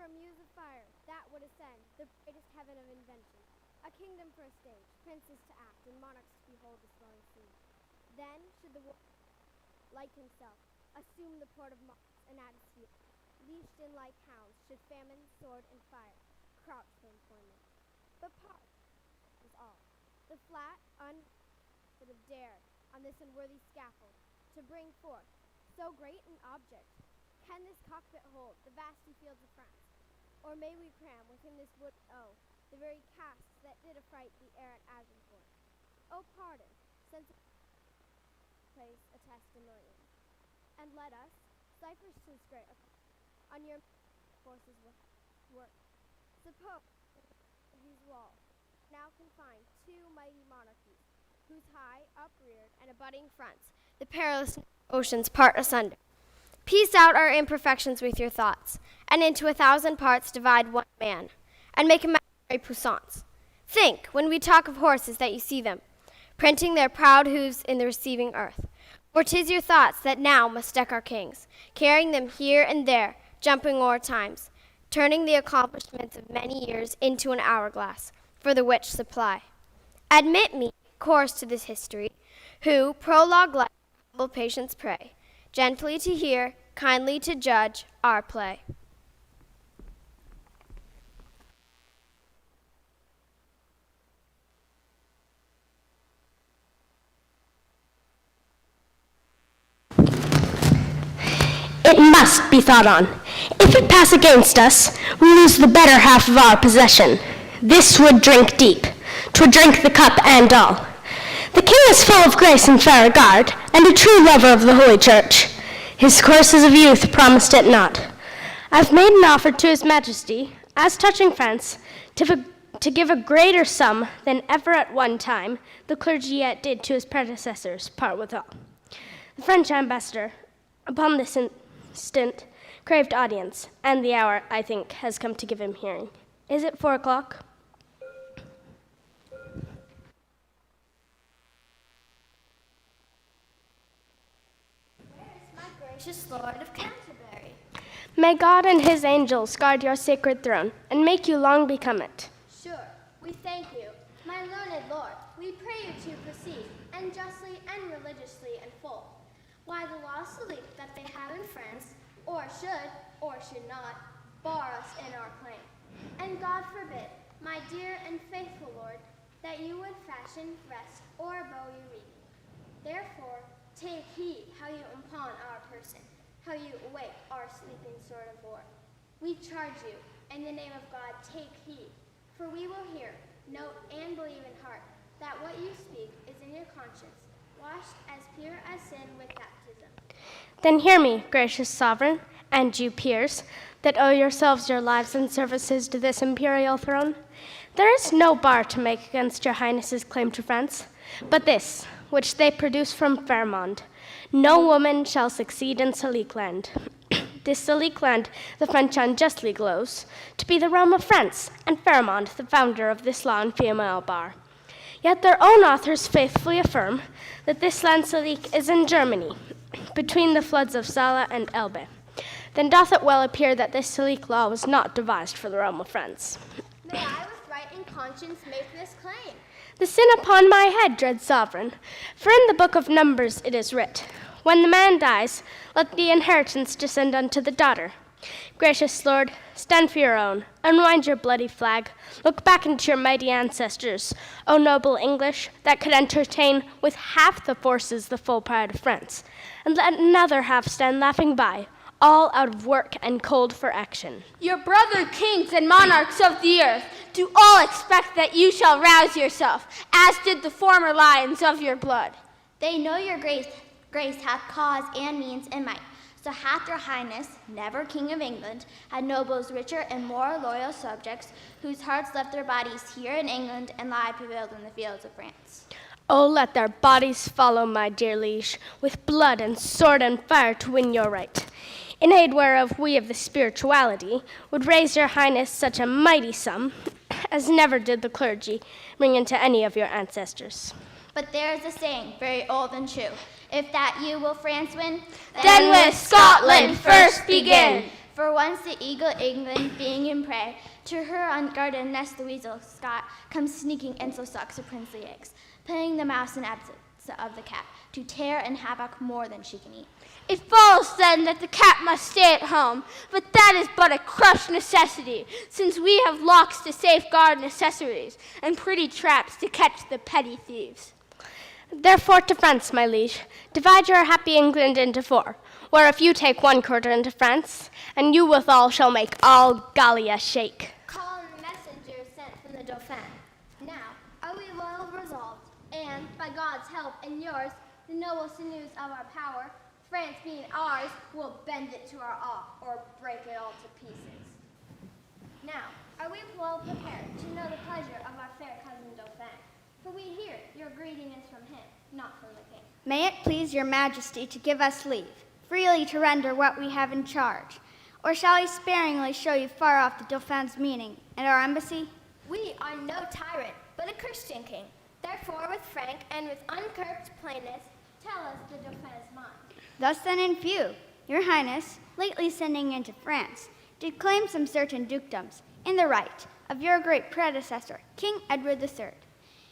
for a muse of fire, that would ascend the brightest heaven of invention. A kingdom for a stage, princes to act, and monarchs to behold the swelling scene. Then should the world, like himself, assume the port of Mars, and at his feet, leashed in like hounds, should famine, sword, and fire crouch for employment. But part was all. The flat, would have dared, on this unworthy scaffold, to bring forth so great an object. Can this cockpit hold the vasty fields of France? Or may we cram within this wood, the very casks that did affright the air at Agincourt? Oh, pardon, since place attest a million. And let us, ciphers to this great on your forces work. Suppose these walls now confine two mighty monarchies, whose high, upreared, and abutting fronts the perilous oceans part asunder. Piece out our imperfections with your thoughts, and into 1,000 parts divide one man, and make imaginary puissance. Think, when we talk of horses, that you see them, printing their proud hoofs in the receiving earth. For 'tis your thoughts that now must deck our kings, carrying them here and there, jumping o'er times, turning the accomplishments of many years into an hourglass, for the which supply. Admit me, chorus to this history, who, prologue like, humble patience pray, gently to hear, kindly to judge our play. It must be thought on. If it pass against us, we lose the better half of our possession. This would drink deep. 'Twould drink the cup and all. The king is full of grace and fair regard, and a true lover of the Holy Church. His courses of youth promised it not. I've made an offer to his majesty, as touching France, to give a greater sum than ever at one time the clergy yet did to his predecessors part withal. The French ambassador, upon this instant, craved audience, and the hour, I think, has come to give him hearing. Is it 4 o'clock? Gracious Lord of Canterbury. May God and his angels guard your sacred throne, and make you long become it. Sure, we thank you, my learned Lord. We pray you to proceed, and justly and religiously and full, why the laws salute that they have in France, or should not, bar us in our claim. And God forbid, my dear and faithful Lord, that you would fashion, rest, or bow your reading. Therefore, take heed how you impugn our person, how you awake our sleeping sword of war. We charge you, in the name of God, take heed, for we will hear, note, and believe in heart that what you speak is in your conscience, washed as pure as sin with baptism. Then hear me, gracious sovereign, and you peers, that owe yourselves your lives and services to this imperial throne. There is no bar to make against your highness's claim to France, but this, which they produce from Fairmont. No woman shall succeed in Salique land. This Salique land the French unjustly gloze to be the realm of France, and Fairmont the founder of this law and female bar. Yet their own authors faithfully affirm that this land Salique is in Germany, between the floods of Saale and Elbe. Then doth it well appear that this Salique law was not devised for the realm of France. May I with right and conscience make this claim? The sin upon my head, dread sovereign, for in the book of Numbers it is writ, when the man dies, let the inheritance descend unto the daughter. Gracious Lord, stand for your own, unwind your bloody flag, look back into your mighty ancestors, O noble English, that could entertain with half the forces the full pride of France, and let another half stand laughing by, all out of work and cold for action. Your brother kings and monarchs of the earth do all expect that you shall rouse yourself, as did the former lions of your blood. They know your grace hath cause and means and might. So hath your highness, never king of England, had nobles richer and more loyal subjects, whose hearts left their bodies here in England and lie prevailed in the fields of France. Oh, let their bodies follow, my dear liege, with blood and sword and fire to win your right. In aid whereof we of the spirituality would raise your highness such a mighty sum as never did the clergy bring into any of your ancestors. But there is a saying, very old and true, if that you will France win, then with Scotland first begin. For For once the eagle England, being in prey, to her unguarded nest the weasel Scott comes sneaking and so sucks her princely eggs, putting the mouse in absence of the cat, to tear and havoc more than she can eat. It follows then that the cat must stay at home, but that is but a crushed necessity, since we have locks to safeguard necessaries, and pretty traps to catch the petty thieves. Therefore to France, my liege, divide your happy England into 4, where if you take 1 quarter into France, and you withal shall make all Gallia shake. Call in messengers sent from the Dauphin. Now, are we well resolved, and, by God's help and yours, the noble sinews of our power, France being ours, will bend it to our awe, or break it all to pieces. Now, are we well prepared to know the pleasure of our fair cousin Dauphin? For we hear your greeting is from him, not from the king. May it please your majesty to give us leave, freely to render what we have in charge. Or shall I sparingly show you far off the Dauphin's meaning and our embassy? We are no tyrant, but a Christian king. Therefore, with frank and with uncurbed plainness, tell us the Dauphin's mind. Thus then in few, your highness, lately sending into France, did claim some certain dukedoms, in the right of your great predecessor, King Edward III.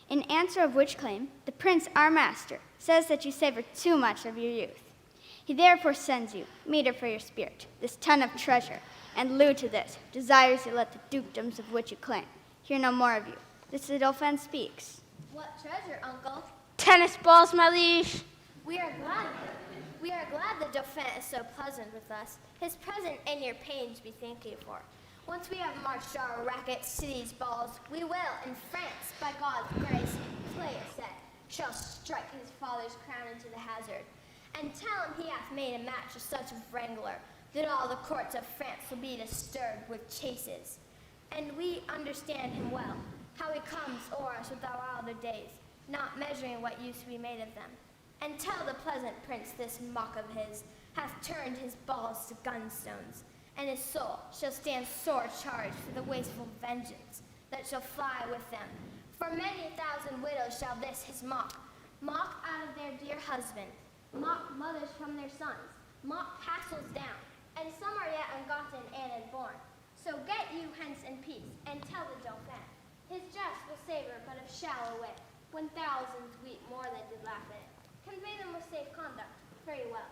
In answer of which claim, the prince, our master, says that you savor too much of your youth. He therefore sends you, meter for your spirit, this ton of treasure, and lieu to this, desires you let the dukedoms of which you claim hear no more of you. This the Dauphin speaks. What treasure, uncle? Tennis balls, my liege. We are glad the Dauphin is so pleasant with us. His present and your pains we thank you for. Once we have marched our rackets to these balls, we will, in France, by God's grace, play a set, shall strike his father's crown into the hazard, and tell him he hath made a match of such a wrangler, that all the courts of France will be disturbed with chases. And we understand him well, how he comes o'er us with our wilder days, not measuring what use we made of them. And tell the pleasant prince this mock of his hath turned his balls to gunstones, and his soul shall stand sore charged for the wasteful vengeance that shall fly with them. For many 1,000 widows shall this his mock out of their dear husband, mock mothers from their sons, mock castles down, and some are yet ungotten and unborn. So get you hence in peace, and tell the Dauphin, his jest will savor but of shallow wit, when thousands weep more than did laugh at it. Convey them with safe conduct, very well.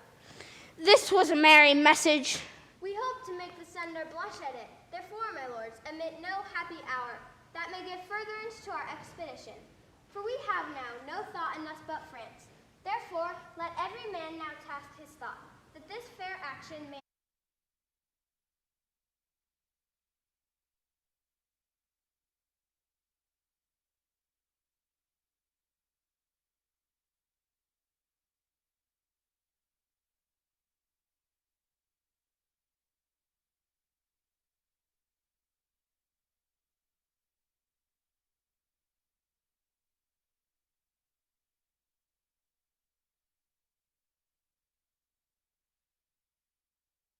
This was a merry message. We hope to make the sender blush at it. Therefore, my lords, omit no happy hour that may give furtherance to our expedition. For we have now no thought in us but France. Therefore, let every man now task his thought, that this fair action may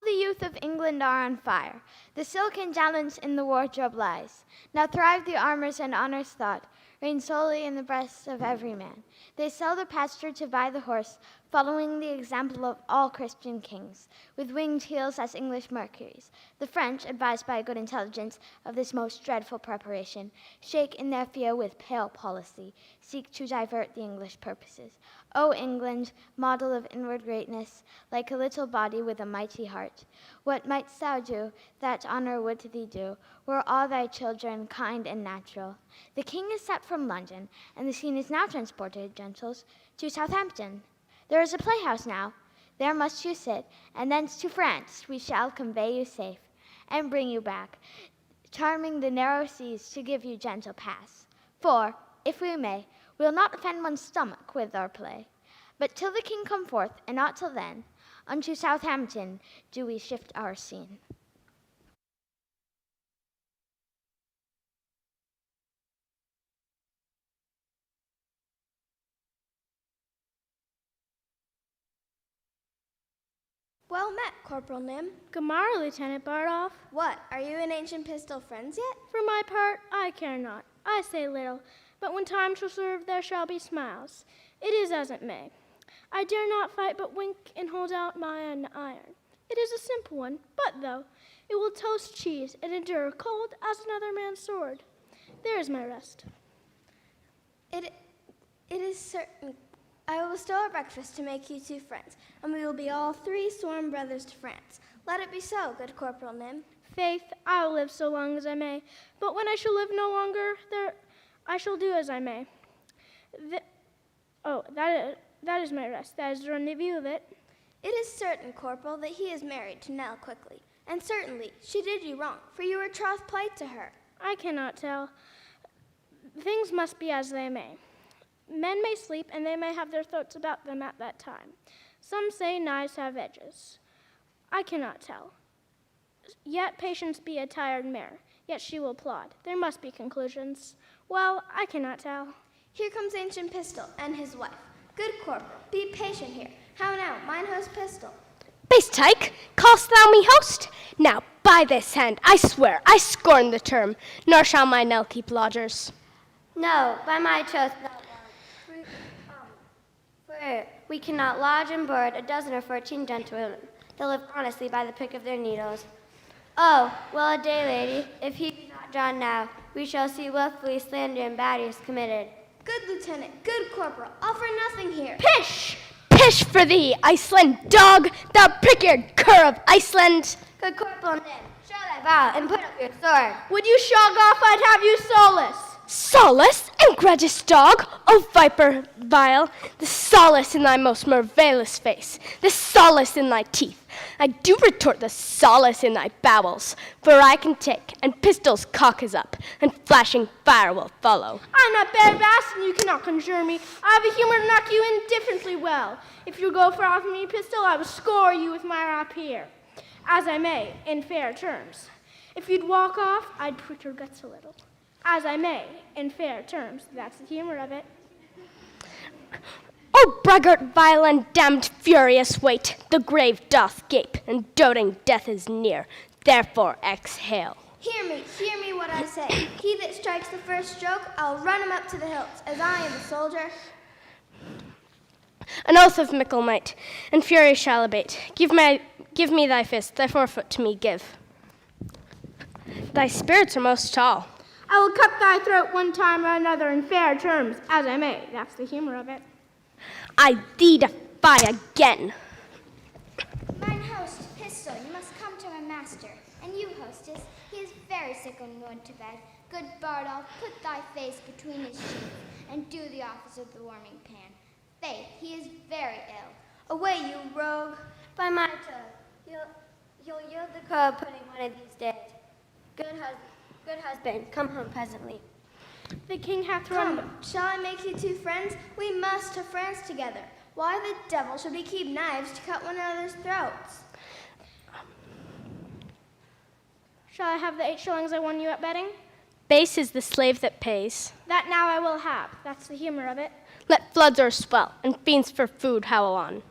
The youth of England are on fire. The silken talents in the wardrobe lies. Now thrive the armors and honors thought, reign solely in the breasts of every man. They sell the pasture to buy the horse, following the example of all Christian kings, with winged heels as English Mercuries. The French, advised by good intelligence of this most dreadful preparation, shake in their fear with pale policy, seek to divert the English purposes. O England, model of inward greatness, like a little body with a mighty heart, what mightst thou do that honor would to thee do, were all thy children kind and natural? The king is set from London, and the scene is now transported, gentles, to Southampton. There is a playhouse now. There must you sit, and thence to France we shall convey you safe, and bring you back, charming the narrow seas to give you gentle pass. For, if we may, we'll not offend one's stomach with our play. But till the king come forth, and not till then, unto Southampton do we shift our scene. Well met, Corporal Nim. Good morrow, Lieutenant Bardolph. What, are you and ancient pistol friends yet? For my part, I care not. I say little, but when time shall serve, there shall be smiles. It is as it may. I dare not fight, but wink and hold out my iron. It is a simple one, but though It will toast cheese and endure cold as another man's sword. There is my rest. It is certain. I will bestow a breakfast to make you two friends, and we will be all three sworn brothers to France. Let it be so, good Corporal Nym. Faith, I will live so long as I may, but when I shall live no longer, I shall do as I may. That is my rest. That is the rendezvous of it. It is certain, Corporal, that he is married to Nell Quickly, and certainly she did you wrong, for you were troth plight to her. I cannot tell. Things must be as they may. Men may sleep, and they may have their thoughts about them at that time. Some say knives have edges. I cannot tell. Yet patience be a tired mare, yet she will plod. There must be conclusions. Well, I cannot tell. Here comes Ancient Pistol and his wife. Good Corporal, be patient here. How now, mine host Pistol? Base tyke, call'st thou me host? Now, by this hand, I swear, I scorn the term, nor shall my Nell keep lodgers. No, by my troth, for we cannot lodge and board a dozen or 14 gentlemen that live honestly by the pick of their needles. Oh, well a day, lady, if he be not drawn now, we shall see willfully slander and batteries committed. Good Lieutenant, good Corporal, all for nothing here. Pish! Pish for thee, Iceland dog, thou prick-eared cur of Iceland! Good Corporal Nym, show thy vow and put up your sword. Would you shog off, I'd have you solace. Solace, egregious dog, O viper vile, the solace in thy most marvellous face, the solace in thy teeth. I do retort the solace in thy bowels, for I can take, and Pistol's cock is up, and flashing fire will follow. I'm not Barabas, and you cannot conjure me. I have a humor to knock you indifferently well. If you go for off me, Pistol, I will score you with my rapier, as I may, in fair terms. If you'd walk off, I'd prick your guts a little. As I may, in fair terms. That's the humor of it. O braggart vile and damned furious wait, the grave doth gape, and doting death is near. Therefore exhale. Hear me what I say. He that strikes the first stroke, I'll run him up to the hilts, as I am a soldier. An oath of mickle might, and fury shall abate. Give me thy fist, thy forefoot to me give. Thy spirits are most tall. I will cut thy throat one time or another in fair terms, as I may. That's the humor of it. I thee defy again. Mine host, Pistol, you must come to my master. And you, hostess, he is very sick and going to bed. Good Bardolph, put thy face between his sheets, and do the office of the warming pan. Faith, he is very ill. Away, you rogue. By my troth, you'll yield the crow pudding one of these days. Good husband, come home presently. The king hath run. Come, shall I make you two friends? We must to France together. Why the devil should we keep knives to cut one another's throats? Shall I have the 8 shillings I won you at betting? Base is the slave that pays. That now I will have. That's the humor of it. Let floods o'erswell, and fiends for food howl on.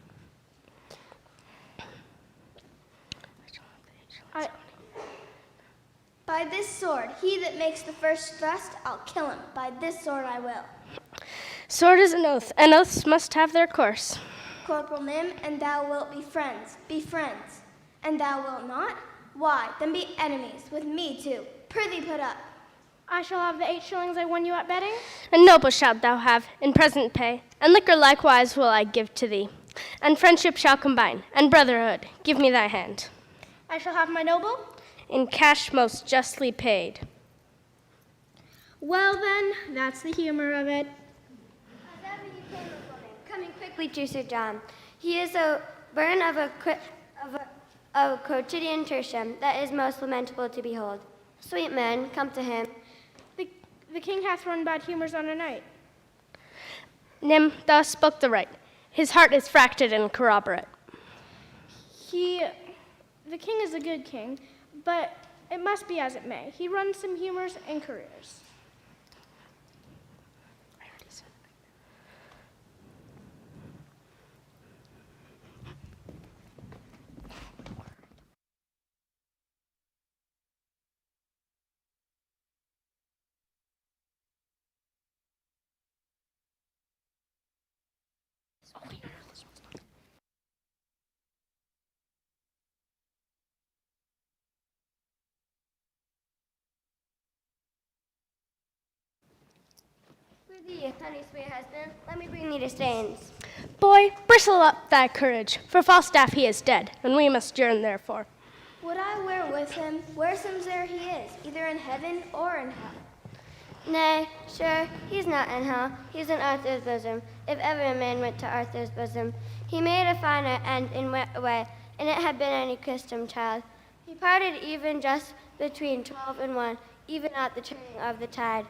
By this sword, he that makes the first thrust, I'll kill him. By this sword I will. Sword is an oath, and oaths must have their course. Corporal Nym, and thou wilt be friends. Be friends. And thou wilt not? Why, then be enemies, with me too. Prithee put up. I shall have the 8 shillings I won you at betting. And noble shalt thou have, in present pay, and liquor likewise will I give to thee. And friendship shall combine, and brotherhood. Give me thy hand. I shall have my noble. In cash most justly paid. Well then, that's the humor of it. As ever you came, woman, coming quickly to Sir John. He is a burn of a quotidian tertium that is most lamentable to behold. Sweet men, come to him. The king hath run bad humors on a night. Nym, thou spoke the right. His heart is fracted and corroborate. The king is a good king, but it must be as it may. He runs some humors and careers. For thee, honey, sweet husband, let me bring thee to Staines. Boy, bristle up thy courage, for Falstaff he is dead, and we must yearn therefore. Would I were with him, wheresoever he is, either in heaven or in hell. Nay, sure, he's not in hell. He's in Arthur's bosom. If ever a man went to Arthur's bosom, he made a finer end in wet way, and it had been any custom child. He parted even just between 12 and 1, even at the turning of the tide.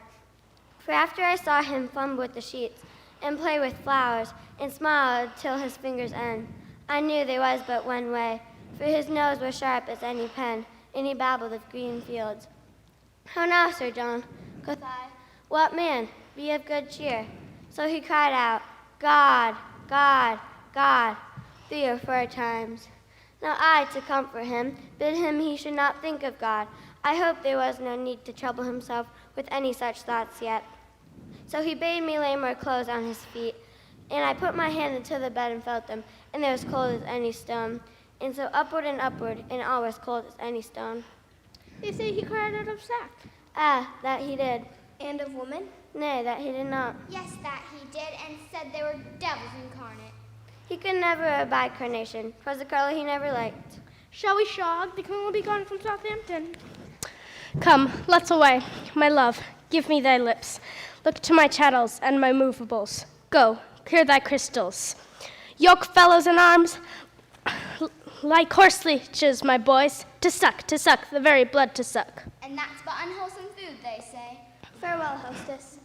For after I saw him fumble with the sheets, and play with flowers, and smile till his fingers end, I knew there was but one way, for his nose was sharp as any pen, and he babbled of green fields. How now, Sir John? Quoth I, what man? Be of good cheer. So he cried out, God, God, God, 3 or 4 times. Now I, to comfort him, bid him he should not think of God. I hoped there was no need to trouble himself with any such thoughts yet. So he bade me lay more clothes on his feet, and I put my hand into the bed and felt them, and they was cold as any stone. And so upward, and all was cold as any stone. They say he cried out of sack. Ah, that he did. And of woman? Nay, that he did not. Yes, that he did, and said they were devils incarnate. He could never abide carnation. 'Twas a color he never liked. Shall we shog? The king will be gone from Southampton. Come, let's away. My love, give me thy lips. Look to my chattels and my movables. Go, clear thy crystals. Yoke fellows in arms, like horse leeches, my boys, to suck, the very blood to suck. And that's but unwholesome food, they say. Farewell, hostess.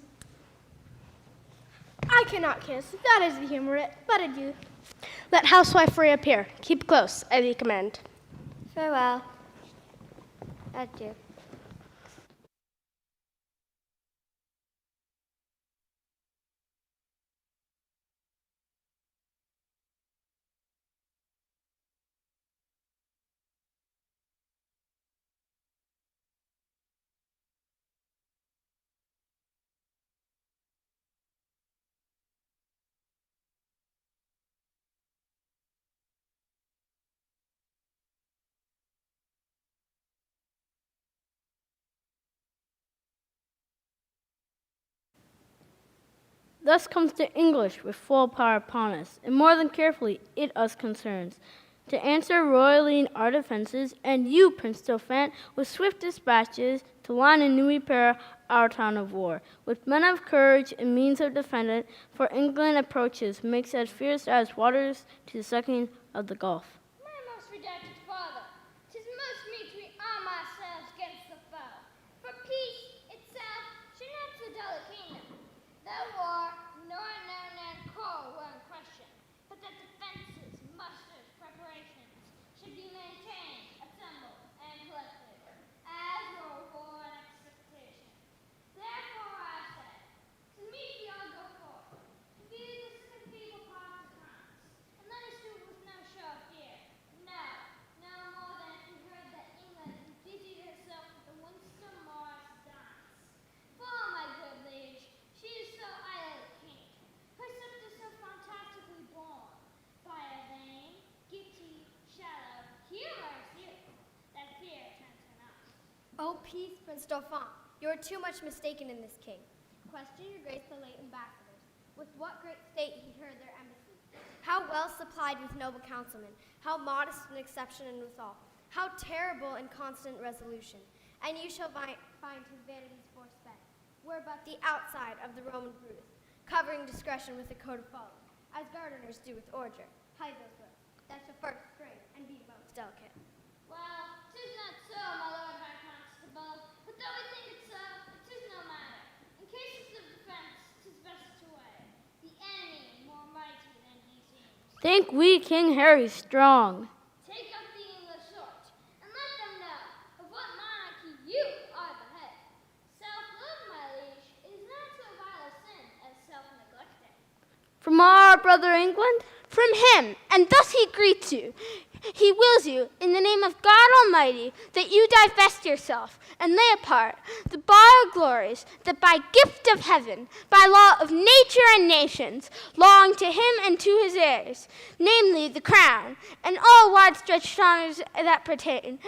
I cannot kiss. That is the humor it. But adieu. Let housewife reappear. Keep close, I thee command. Farewell. Adieu. Thus comes the English with full power upon us, and more than carefully it us concerns, to answer royally in our defenses, and you, Prince Dauphin, with swift dispatches, to line and repair our town of war, with men of courage and means of defend it, for England approaches, makes as fierce as waters to the sucking of the Gulf. My most redacted father, 'tis most meet we arm ourselves against the foe, for peace itself should not so dull a kingdom. Though war, nor quarrel were in question, but that defenses, musters, preparations should be maintained, assembled, and collected, as were war and expectation. Therefore I say, to meet we all go forth, to view the sick and feeble parts of France, and let us do it with no show of fear. No more than if we heard that England busied herself with the winsome Morris dance. For, my good liege, she is so idly keen, her sceptre so fantastically borne, by a vain, giddy, shallow, humorous youth, that fear turns her not. Oh, peace, Prince Dauphin. You are too much mistaken in this king. Question your grace the late ambassadors. With what great state he heard their embassy. How well supplied with noble councilmen. How modest in exception and withal. How terrible in constant resolution. And you shall find his vanities forespent. Were but the outside of the Roman Brutus, covering discretion with a coat of folly, as gardeners do with ordure. Hide those words, that shall first spring and be most delicate. Well, 'tis not so, my lord high constable, but though we think it so, 'tis no matter. In cases of defense, 'tis best to weigh the enemy more mighty than he seems. Think we King Harry strong. Take up the English sword, and let them know of what monarchy you are the head. Self-love, my liege, is not so vile a sin as self-neglecting. From our brother England? From him, and thus he greets you. He wills you, in the name of God Almighty, that you divest yourself and lay apart the borrowed glories that by gift of heaven, by law of nature and nations, belong to him and to his heirs, namely the crown, and all wide-stretched honors that pertain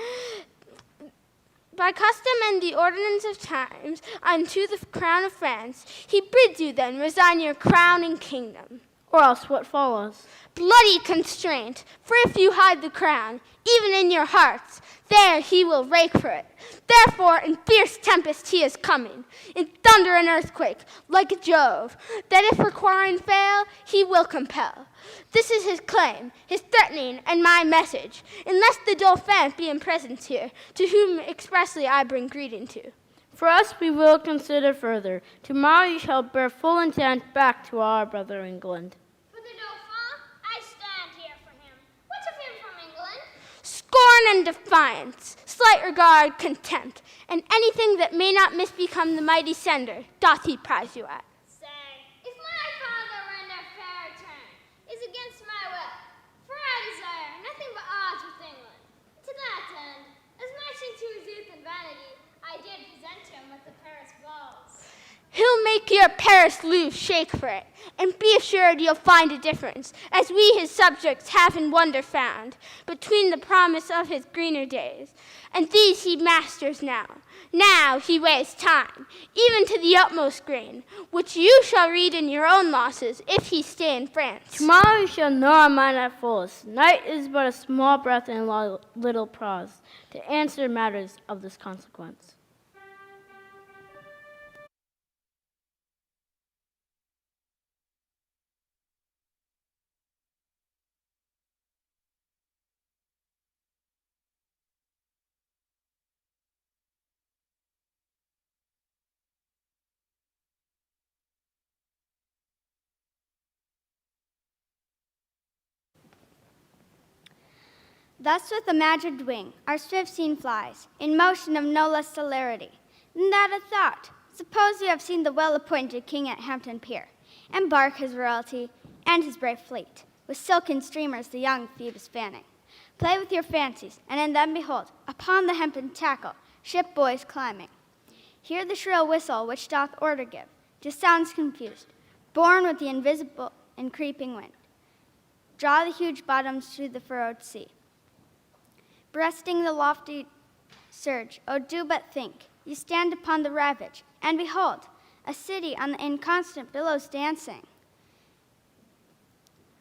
by custom and the ordinance of times, unto the crown of France, he bids you then resign your crown and kingdom. Or else what follows? Bloody constraint, for if you hide the crown, even in your hearts, there he will rake for it. Therefore in fierce tempest he is coming, in thunder and earthquake, like Jove, that if requiring fail, he will compel. This is his claim, his threatening, and my message, unless the Dauphin be in presence here, to whom expressly I bring greeting to. For us we will consider further. Tomorrow you shall bear full intent back to our brother England. For the Dauphin, I stand here for him. What of him from England? Scorn and defiance, slight regard, contempt, and anything that may not misbecome the mighty sender, doth he prize you at. Say, if my father render fair return, is against my will, for I desire nothing but odds with England. To that end, as matching to his youth and vanity, I did present him with the Paris balls. He'll make your Paris Louvre shake for it, and be assured you'll find a difference, as we his subjects have in wonder found, between the promise of his greener days, and these he masters now. Now he weighs time, even to the utmost grain, which you shall read in your own losses, if he stay in France. Tomorrow you shall know our mind at fullest. Night is but a small breath and a little pause to answer matters of this consequence. Thus with imagined wing our swift scene flies, in motion of no less celerity than that of thought. Suppose you have seen the well-appointed king at Hampton Pier, embark his royalty and his brave fleet, with silken streamers the young Phoebus fanning. Play with your fancies, and then behold, upon the hempen tackle, ship boys climbing. Hear the shrill whistle which doth order give, to sounds confused, borne with the invisible and creeping wind. Draw the huge bottoms through the furrowed sea. Breasting the lofty surge, oh, do but think, you stand upon the ravage, and behold, a city on the inconstant billows dancing.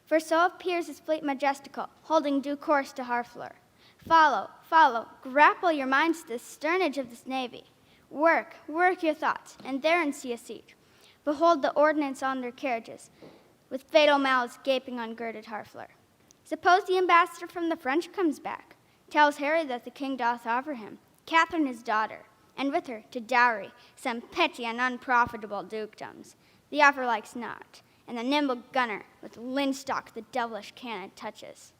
For so appears his fleet majestical, holding due course to Harfleur. Follow, follow, grapple your minds to the sternage of this navy. Work your thoughts, and therein see a siege. Behold the ordnance on their carriages, with fatal mouths gaping on girded Harfleur. Suppose the ambassador from the French comes back, tells Harry that the king doth offer him Catherine his daughter, and with her to dowry some petty and unprofitable dukedoms. The offer likes not, and the nimble gunner with linstock the devilish cannon touches.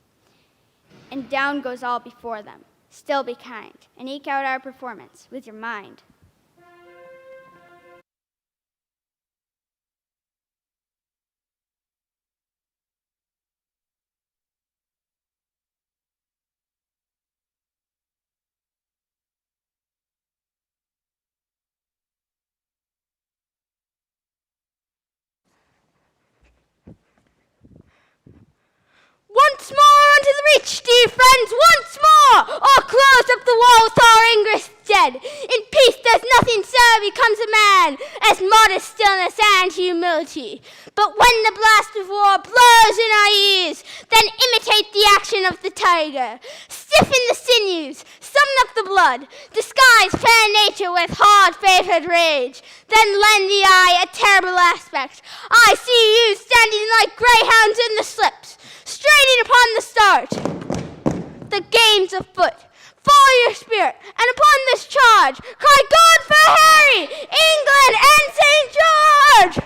And down goes all before them. Still be kind, and eke out our performance with your mind. Once more unto the breach, dear friends, once more! All close up the wall with our ingress dead. In peace there's nothing so becomes a man as modest stillness and humility. But when the blast of war blows in our ears, then imitate the action of the tiger. Stiffen the sinews, summon up the blood, disguise fair nature with hard-favored rage. Then lend the eye a terrible aspect. I see you standing like greyhounds in the slips, straining upon the start. The game's afoot. Follow your spirit, and upon this charge, cry God for Harry, England, and St. George!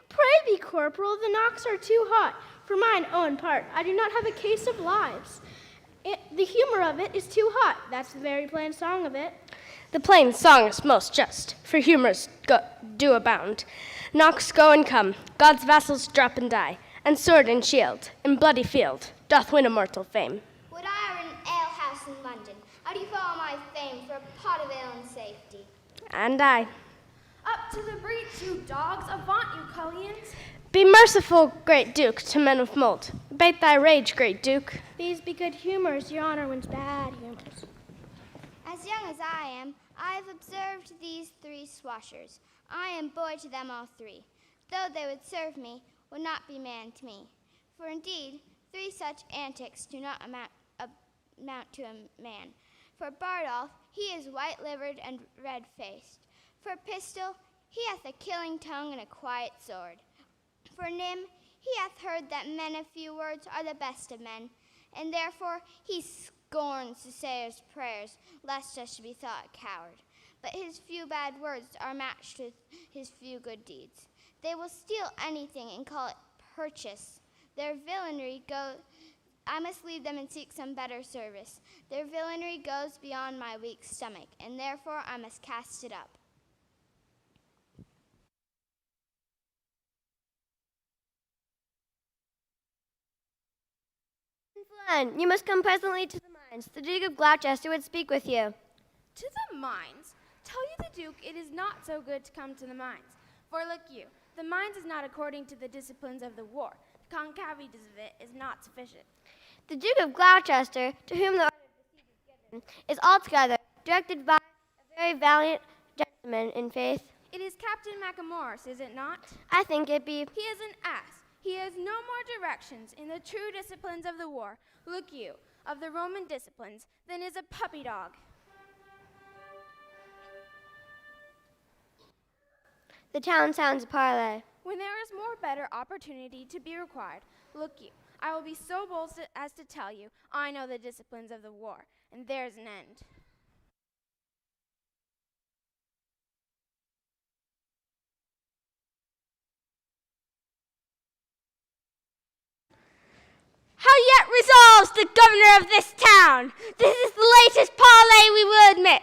Pray be, corporal, the knocks are too hot. For mine own part, I do not have a case of lives. The humor of it is too hot. That's the very plain song of it. The plain song is most just, for humors do abound. Knocks go and come, God's vassals drop and die, and sword and shield, in bloody field, doth win immortal fame. Would I were in an alehouse in London, I'd give all my fame for a pot of ale and safety. And I. Up Up to the breach, you dogs! Avaunt, you cullions! Be merciful, great Duke, to men of mold. Abate thy rage, great Duke. These be good humors, your honor wins bad humors. As young as I am, I have observed these three swashers. I am boy to them all three. Though they would serve me, would not be man to me. For indeed, three such antics do not amount to a man. For Bardolph, he is white-livered and red-faced. For Pistol, he hath a killing tongue and a quiet sword. For Nym, he hath heard that men of few words are the best of men, and therefore he scorns to say his prayers, lest I should be thought a coward. But his few bad words are matched with his few good deeds. They will steal anything and call it purchase. Their villainy I must leave them and seek some better service. Their villainy goes beyond my weak stomach, and therefore I must cast it up. Flynn, you must come presently to the mines. The Duke of Gloucester would speak with you. To the mines? Tell you the Duke it is not so good to come to the mines. For look you, the mines is not according to the disciplines of the war. The concavities of it is not sufficient. The Duke of Gloucester, to whom the order of the siege is given, is altogether directed by a very valiant gentleman in faith. It is Captain Macamorris, is it not? I think it be. He is an ass. He has no more directions in the true disciplines of the war, look you, of the Roman disciplines, than is a puppy dog. The town sounds a parley. When there is more better opportunity to be required, look you, I will be so bold as to tell you, I know the disciplines of the war, and there's an end. How yet resolves the governor of this town? This is the latest parley we will admit.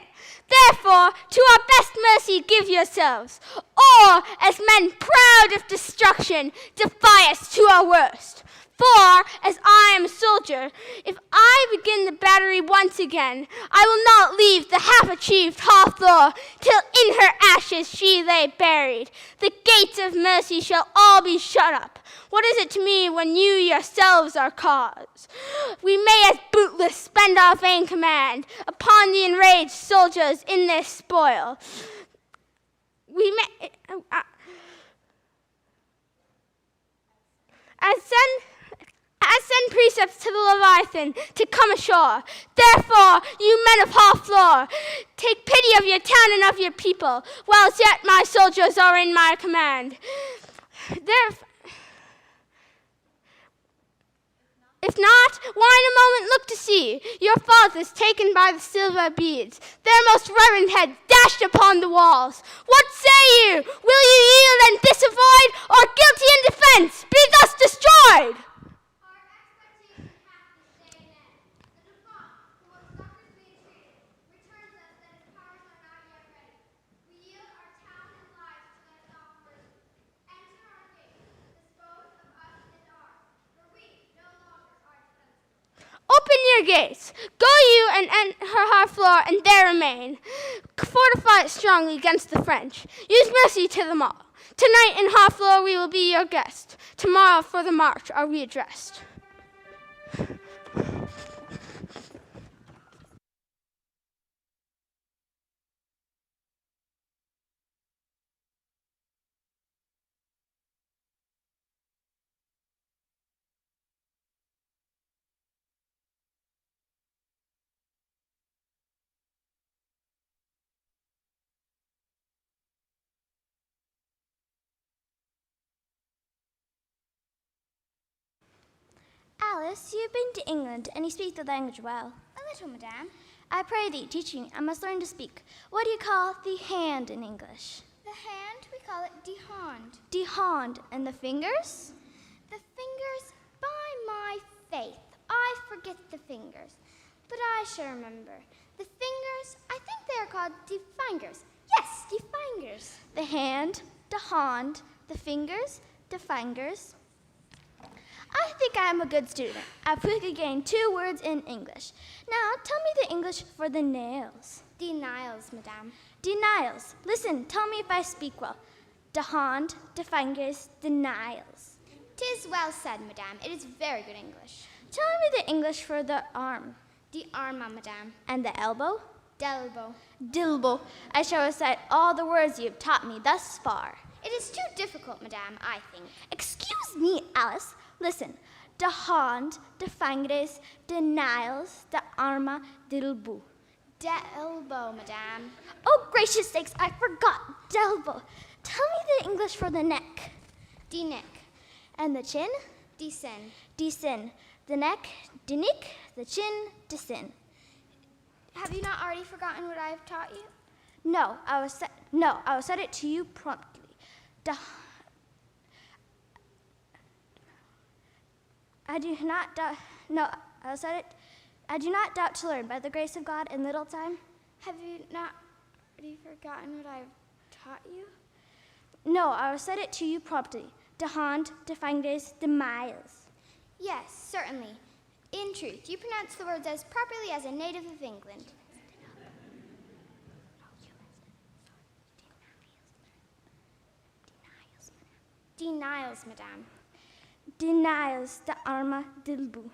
Therefore, to our best mercy give yourselves, or, as men proud of destruction, defy us to our worst. For, as I am a soldier, if I begin the battery once again, I will not leave the half-achieved Hathor till in her ashes she lay buried. The gates of mercy shall all be shut up. What is it to me when you yourselves are cause? We may as bootless spend our vain command upon the enraged soldiers in this spoil. We may send precepts to the Leviathan to come ashore. Therefore, you men of Hathor, take pity of your town and of your people, whilst yet my soldiers are in my command. If not, why in a moment look to see your fathers taken by the silver beads, their most reverend heads dashed upon the walls. What say you? Will you yield and disavoid, or guilty in defense be thus destroyed? Our expectation hath this day and end. The default, who was suffers being treated, returns us that his powers are not yet ready. We yield our town and lives to that soft mercy. Enter our gates, dispose of us and ours, for we no longer are defenseless. Open your gates. Go you and enter her floor, and there remain. Fortify it strongly against the French. Use mercy to them all. Tonight in Harfleur we will be your guest. Tomorrow for the march are we addressed. Alice, you have been to England, and you speak the language well. A little, madame. I pray thee, teach me. I must learn to speak. What do you call the hand in English? The hand, we call it die hand. Die Hand. And the fingers? The fingers, by my faith, I forget the fingers. But I shall remember. The fingers, I think they are called die fingers. Yes, die fingers. The hand, die Hand. The fingers, die fingers. I think I am a good student. I've quickly gained 2 words in English. Now, tell me the English for the nails. Denials, madame. Denials. Listen, tell me if I speak well. De hand, de fingers, denials. 'Tis well said, madame. It is very good English. Tell me the English for the arm. The arma, madame. And the elbow? Delbo. Dilbo. I shall recite all the words you have taught me thus far. It is too difficult, madame, I think. Excuse me, Alice. Listen. De hand, de fingers, denials, de arma, dilbo. Delbo, madame. Oh, gracious sakes, I forgot. Delbo. Tell me the English for the neck. De neck. And the chin? De sin. De sin. The neck, de nick, the chin, de sin. Have you not already forgotten what I have taught you? No, I will set it to you promptly. I do not doubt to learn by the grace of God in little time. Have you not already forgotten what I have taught you? No, I will set it to you promptly. De hand, de fingers, de miles. Yes, certainly. In truth, you pronounce the words as properly as a native of England. Denials, madame. Denials, de arma, dilbo.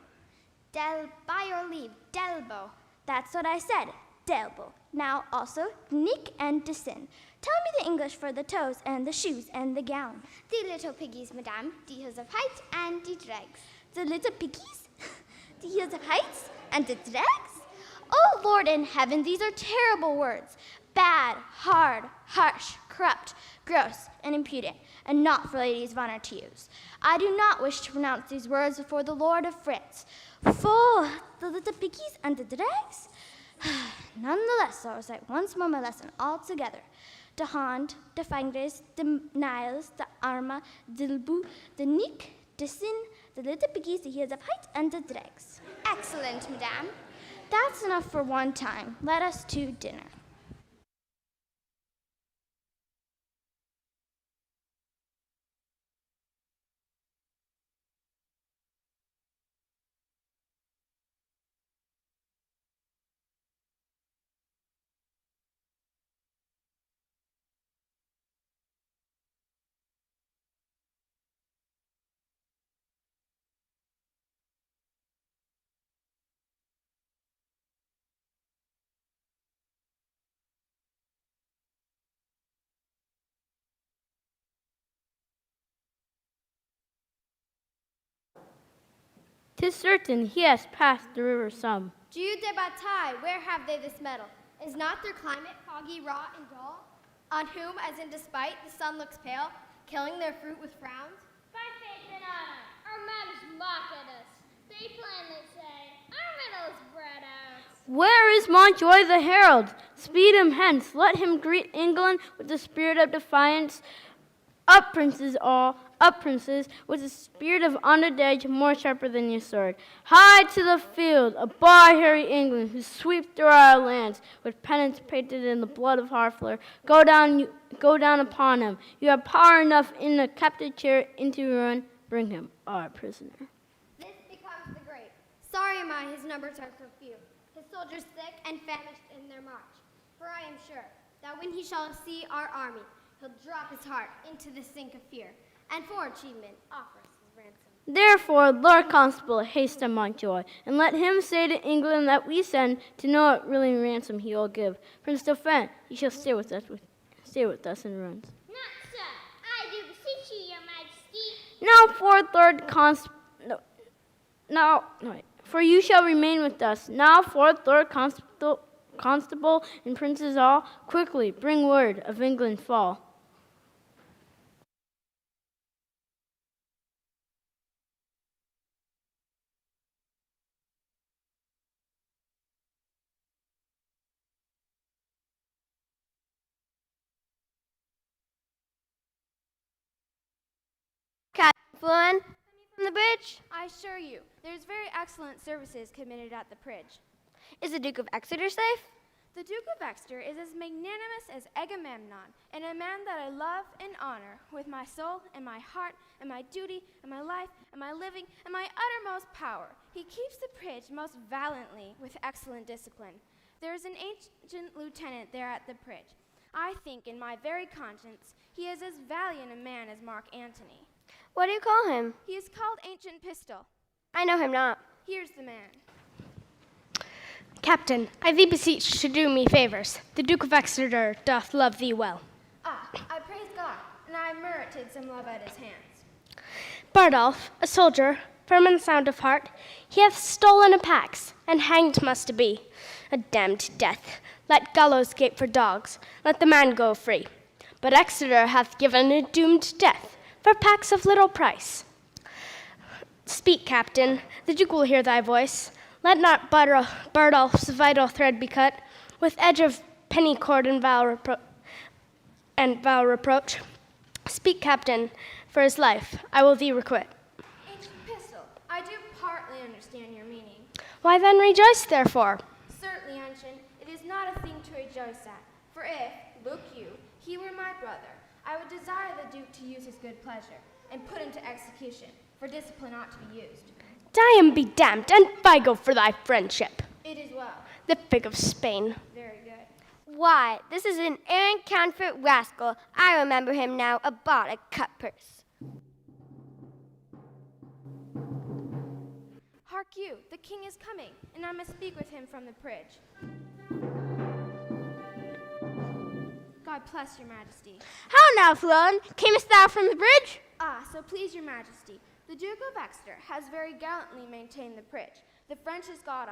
By your leave, delbo. That's what I said, delbo. Now also, nick and de sin. Tell me the English for the toes and the shoes and the gown. The little piggies, madame, the heels of height and the dregs. The little piggies? The heels of heights and the dregs? Oh, Lord in heaven, these are terrible words. Bad, hard, harsh, corrupt, gross, and impudent, and not for ladies of honor to use. I do not wish to pronounce these words before the Lord of France. For the little piggies and the dregs? Nonetheless, I'll recite once more my lesson all together. De hand, de fingers, de nails, de arma, dilbu, de nick, de sin, the little piggies, the heels of height, and the dregs. Excellent, madame. That's enough for one time. Let us to dinner. "'Tis certain he has passed the river Somme." Jude de Bataille, where have they this metal? Is not their climate foggy, raw, and dull? On whom, as in despite, the sun looks pale, killing their fruit with frowns? By faith and honor, our manners mock at us. They plainly say, our metal is bred out. "Where is Montjoy the herald? Speed him hence. Let him greet England with the spirit of defiance. Up, princes all, up, princes, with the spirit of Onondaga more sharper than your sword. Hie to the field, a bar hairy England, who sweep through our lands with pennants painted in the blood of Harfleur. Go down upon him. You have power enough in the captive chair into ruin. Bring him, our prisoner." This becomes the great. Sorry am I his numbers are so few, his soldiers sick and famished in their march. For I am sure that when he shall see our army, he'll drop his heart into the sink of fear, and for achievement offer us his ransom. Therefore, Lord Constable, haste to Montjoy, and let him say to England that we send to know what really ransom he will give. Prince Dauphin, he shall stay with us in ruins. Not so. I do beseech you, your majesty. Now, fourth Lord Constable, for you shall remain with us. Now, fourth Lord Constable and princes all, quickly bring word of England's fall. Flynn, from the bridge? I assure you, there's very excellent services committed at the bridge. Is the Duke of Exeter safe? The Duke of Exeter is as magnanimous as Agamemnon, and a man that I love and honor with my soul and my heart and my duty and my life and my living and my uttermost power. He keeps the bridge most valiantly with excellent discipline. There is an ancient lieutenant there at the bridge. I think in my very conscience he is as valiant a man as Mark Antony. What do you call him? He is called Ancient Pistol. I know him not. Here's the man. Captain, I thee beseech to do me favors. The Duke of Exeter doth love thee well. Ah, I praise God, and I have merited some love at his hands. Bardolph, a soldier, firm and sound of heart, he hath stolen a pax, and hanged must be. A damned death. Let gallows gape for dogs. Let the man go free. But Exeter hath given a doomed death for pax of little price. Speak, Captain. The Duke will hear thy voice. Let not Bardolph's vital thread be cut with edge of penny cord and vile reproach. Speak, Captain, for his life I will thee requite. Ancient Pistol, I do partly understand your meaning. Why then rejoice therefore? Certainly, Ancient, it is not a thing to rejoice at. For if, look you, he were my brother, I would desire the Duke to use his good pleasure, and put him to execution, for discipline ought to be used. Die and be damned, and Vigo for thy friendship. It is well. The fig of Spain. Very good. Why, this is an arrant counterfeit rascal. I remember him now, a bought a cut purse. Hark you, the king is coming, and I must speak with him from the bridge. God bless your majesty. How now, Florin? Camest thou from the bridge? Ah, so please your majesty, the Duke of Exeter has very gallantly maintained the bridge. The French has gone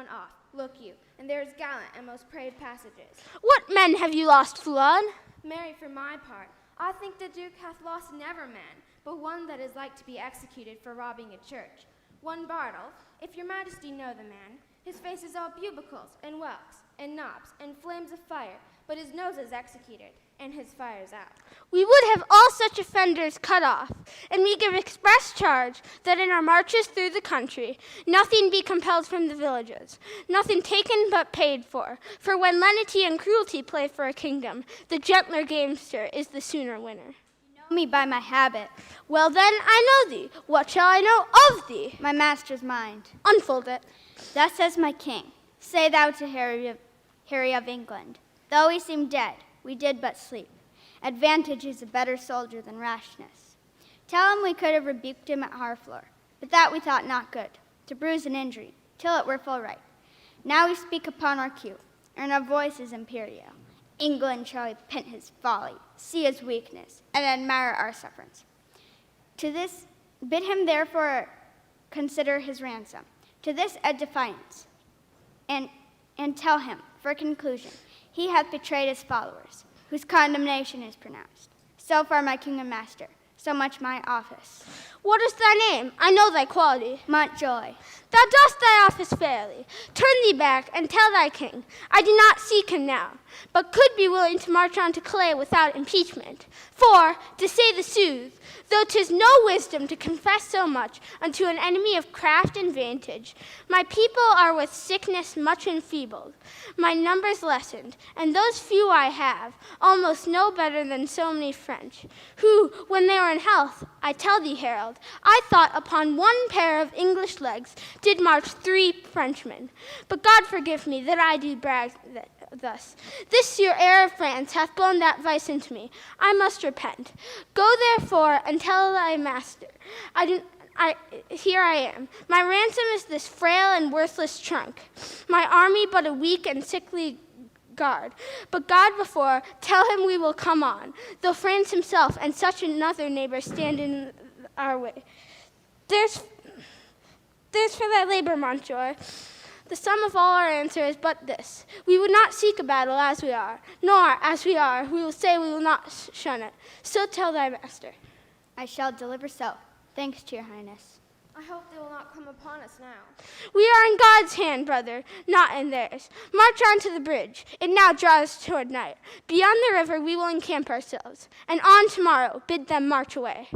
off, look you, and there is gallant and most brave passages. What men have you lost, Florin? Marry, for my part, I think the Duke hath lost never man, but one that is like to be executed for robbing a church. One Bardolph, if your majesty know the man, his face is all bubicles and whelks and knobs and flames of fire, but his nose is executed, and his fire's out. We would have all such offenders cut off, and we give express charge that in our marches through the country, nothing be compelled from the villages, nothing taken but paid for when lenity and cruelty play for a kingdom, the gentler gamester is the sooner winner. Me by my habit, Well then, I know thee. What shall I know of thee? my master's mind. Unfold it. Thus says my king, say thou to Harry of England, though he seem dead, we did but sleep. Advantage is a better soldier than rashness. Tell him we could have rebuked him at Harfleur, but that we thought not good, to bruise an injury, till it were full right. Now we speak upon our cue, and our voice is imperial. England shall repent his folly, see his weakness, and admire our sufferance. To this, bid him therefore consider his ransom. To this a defiance, and tell him, for conclusion, he hath betrayed his followers, whose condemnation is pronounced. So far my king and master, so much my office. What is thy name? I know thy quality. Montjoy. Thou dost thy office fairly. Turn thee back and tell thy king, I do not seek him now, but could be willing to march on to Calais without impeachment. For, to say the sooth, though 'tis no wisdom to confess so much unto an enemy of craft and vantage, my people are with sickness much enfeebled, my numbers lessened, and those few I have, almost no better than so many French, who, when they were in health, I tell thee, Harold, I thought upon one pair of English legs did march 3 Frenchmen. But God forgive me that I do brag thus. This your heir of France hath blown that vice into me. I must repent. Go therefore and tell thy master, here I am. My ransom is this frail and worthless trunk, my army but a weak and sickly guard. But God before, tell him we will come on, though France himself and such another neighbor stand in our way. There's for thy labor, Montjoy. The sum of all our answer is but this. We would not seek a battle as we are, nor, as we are, we will say we will not shun it. So tell thy master. I shall deliver so. Thanks to your highness. I hope they will not come upon us now. We are in God's hand, brother, not in theirs. March on to the bridge. It now draws toward night. Beyond the river we will encamp ourselves, and on tomorrow bid them march away.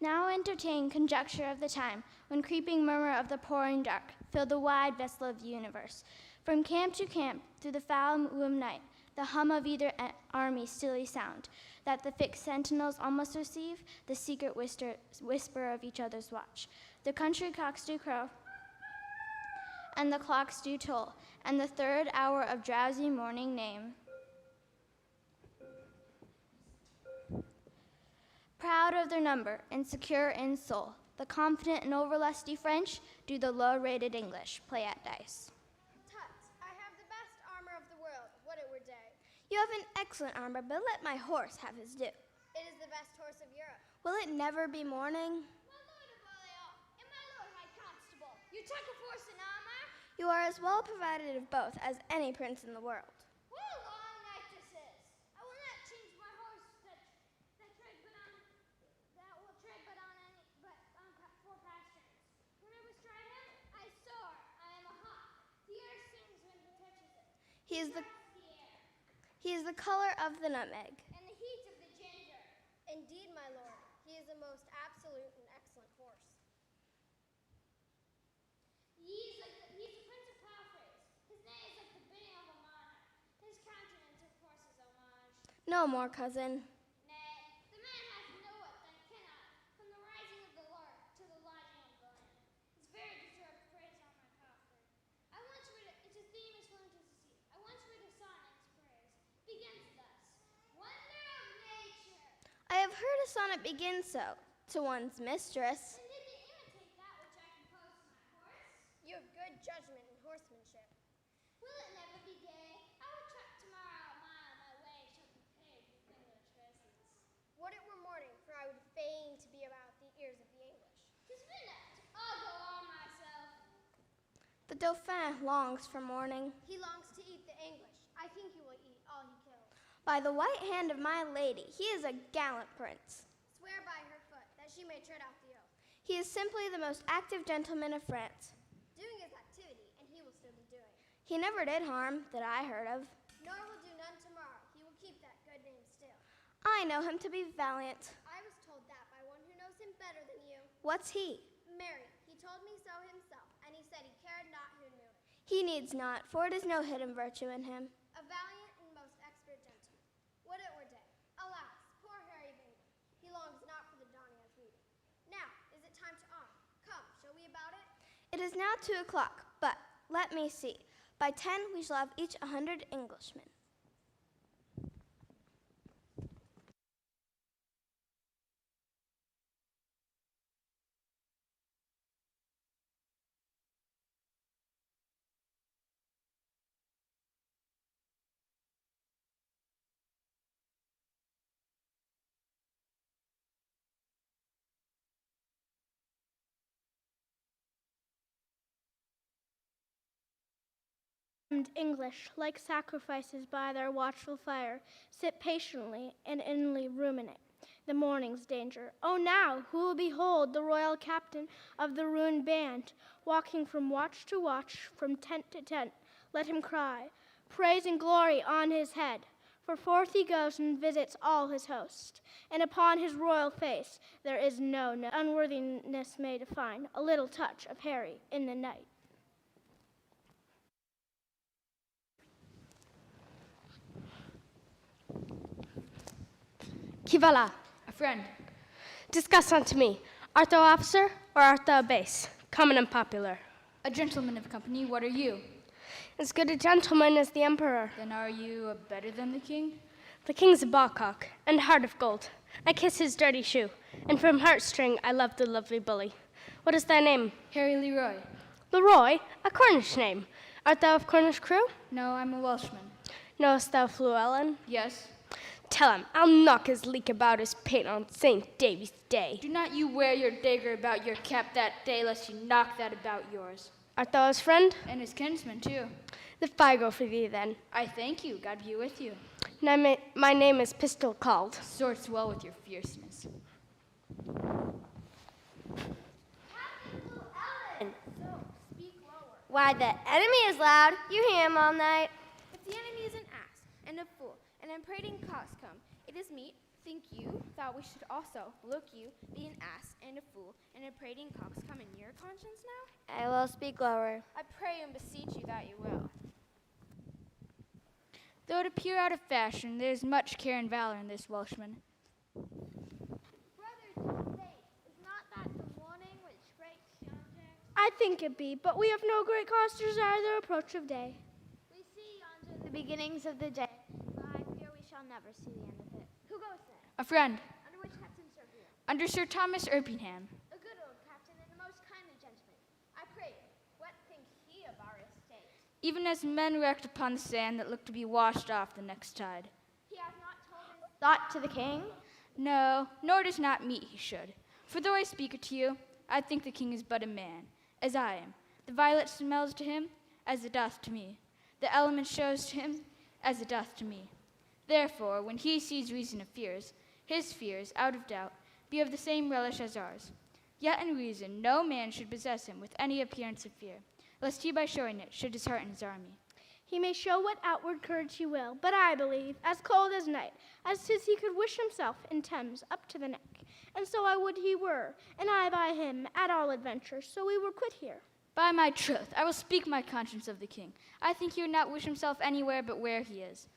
Now entertain conjecture of the time, when creeping murmur of the pouring dark filled the wide vessel of the universe. From camp to camp, through the foul womb night, the hum of either army stilly sound, that the fixed sentinels almost receive, the secret whisper of each other's watch. The country cocks do crow, and the clocks do toll, and the third hour of drowsy morning name. Proud of their number and secure in soul, the confident and overlusty French do the low-rated English play at dice. Tut, I have the best armor of the world. Would it were day. You have an excellent armor, but let my horse have his due. It is the best horse of Europe. Will it never be morning? My lord of Orleans, and my lord high constable, you take a horse and armor? You are as well provided of both as any prince in the world. What a long night this is. I will not change my horse that will tread but on four pastures. When I bestride him, I soar. I am a hawk. The earth sings when he touches it. He is the The air, He is the color of the nutmeg. and the heat of the ginger. Indeed, my lord, he is a most absolute and excellent horse. He's a prince of palfreys. His neigh is like the bidding of a monarch. His countenance, of course, is homage. No more, cousin. Nay, the man hath no wit that cannot, from the rising of the lark to the lodging of the lamb. His very deserved praise on my palfrey. I once read its theme is flown to the sea. I once read a sonnet its praise. Begins thus. Wonder of nature. I have heard a sonnet begin so, to one's mistress. And did they imitate that which I composed to my horse? You have good judgment in horsemanship. Will it never be day? I will trot tomorrow a mile. My way shall be paved with English verses. Would it were morning, for I would fain to be about the ears of the English. 'Tis midnight. I'll go arm myself. The Dauphin longs for morning. He longs to eat the English. I think he will eat all he kills. By the white hand of my lady, he is a gallant prince. Swear by her foot that she may tread out the oath. He is simply the most active gentleman of France. Doing his activity, and he will still be doing. He never did harm that I heard of. Nor will do none tomorrow. He will keep that good name still. I know him to be valiant. I was told that by one who knows him better than you. What's he? Marry, he told me so himself, and he said he cared not who knew it. He needs not, for it is no hidden virtue in him. A valiant and most expert gentleman. Would it were day. Alas, poor Harry of England. He longs not for the dawning of freedom. Now, is it time to arm? Come, shall we about it? It is now 2:00, but let me see. By 10 we shall have each 100 Englishmen. And English, like sacrifices by their watchful fire, sit patiently and inly ruminate the morning's danger. Oh, now who will behold the royal captain of the ruined band, walking from watch to watch, from tent to tent? Let him cry, praise and glory on his head. For forth he goes and visits all his host, and upon his royal face there is no unworthiness may define a little touch of Harry in the night. Qui va là? A friend. Discuss unto me. Art thou officer, or art thou base? Common and popular. A gentleman of company, what are you? As good a gentleman as the emperor. Then are you better than the king? The king's a bawcock, and heart of gold. I kiss his dirty shoe, and from heartstring I love the lovely bully. What is thy name? Harry Leroy. Leroy, a Cornish name. Art thou of Cornish crew? No, I'm a Welshman. Knowest thou Fluellen? Yes. Tell him I'll knock his leek about his paint on St. Davy's Day. Do not you wear your dagger about your cap that day, lest you knock that about yours. Art thou his friend? And his kinsman, too. The fie go for thee, then. I thank you. God be with you. My name is Pistol called. Sorts well with your fierceness. Why, the enemy is loud. You hear him all night. If the enemy is an ass and a fool, and a prating coxcomb, it is meet Think you that we should also, look you, be an ass and a fool and a prating cox come in your conscience now? I will speak lower. I pray and beseech you that you will. Though it appear out of fashion, there is much care and valor in this Welshman. Brothers, don't say, is not that the warning which breaks yonder? I think it be, but we have no great cause to desire the approach of day. We see yonder the beginnings of the day, but I fear we shall never see the end of it. Who goes there? A friend, Under which captain serve you? under Sir Thomas Erpingham. A good old captain and a most kindly gentleman. I pray you, what think he of our estate? Even as men wrecked upon the sand that looked to be washed off the next tide. He hath not told his thought to the king? No, nor does not meet he should. For though I speak to you, I think the king is but a man, as I am. The violet smells to him, as it doth to me. The element shows to him, as it doth to me. Therefore, when he sees reason of fears, his fears, out of doubt, be of the same relish as ours. Yet in reason, no man should possess him with any appearance of fear, lest he by showing it should dishearten his army. He may show what outward courage he will, but I believe, as cold as night, as 'tis he could wish himself in Thames up to the neck. And so I would he were, and I by him, at all adventure, so we were quit here. By my troth, I will speak my conscience of the king. I think he would not wish himself anywhere but where he is.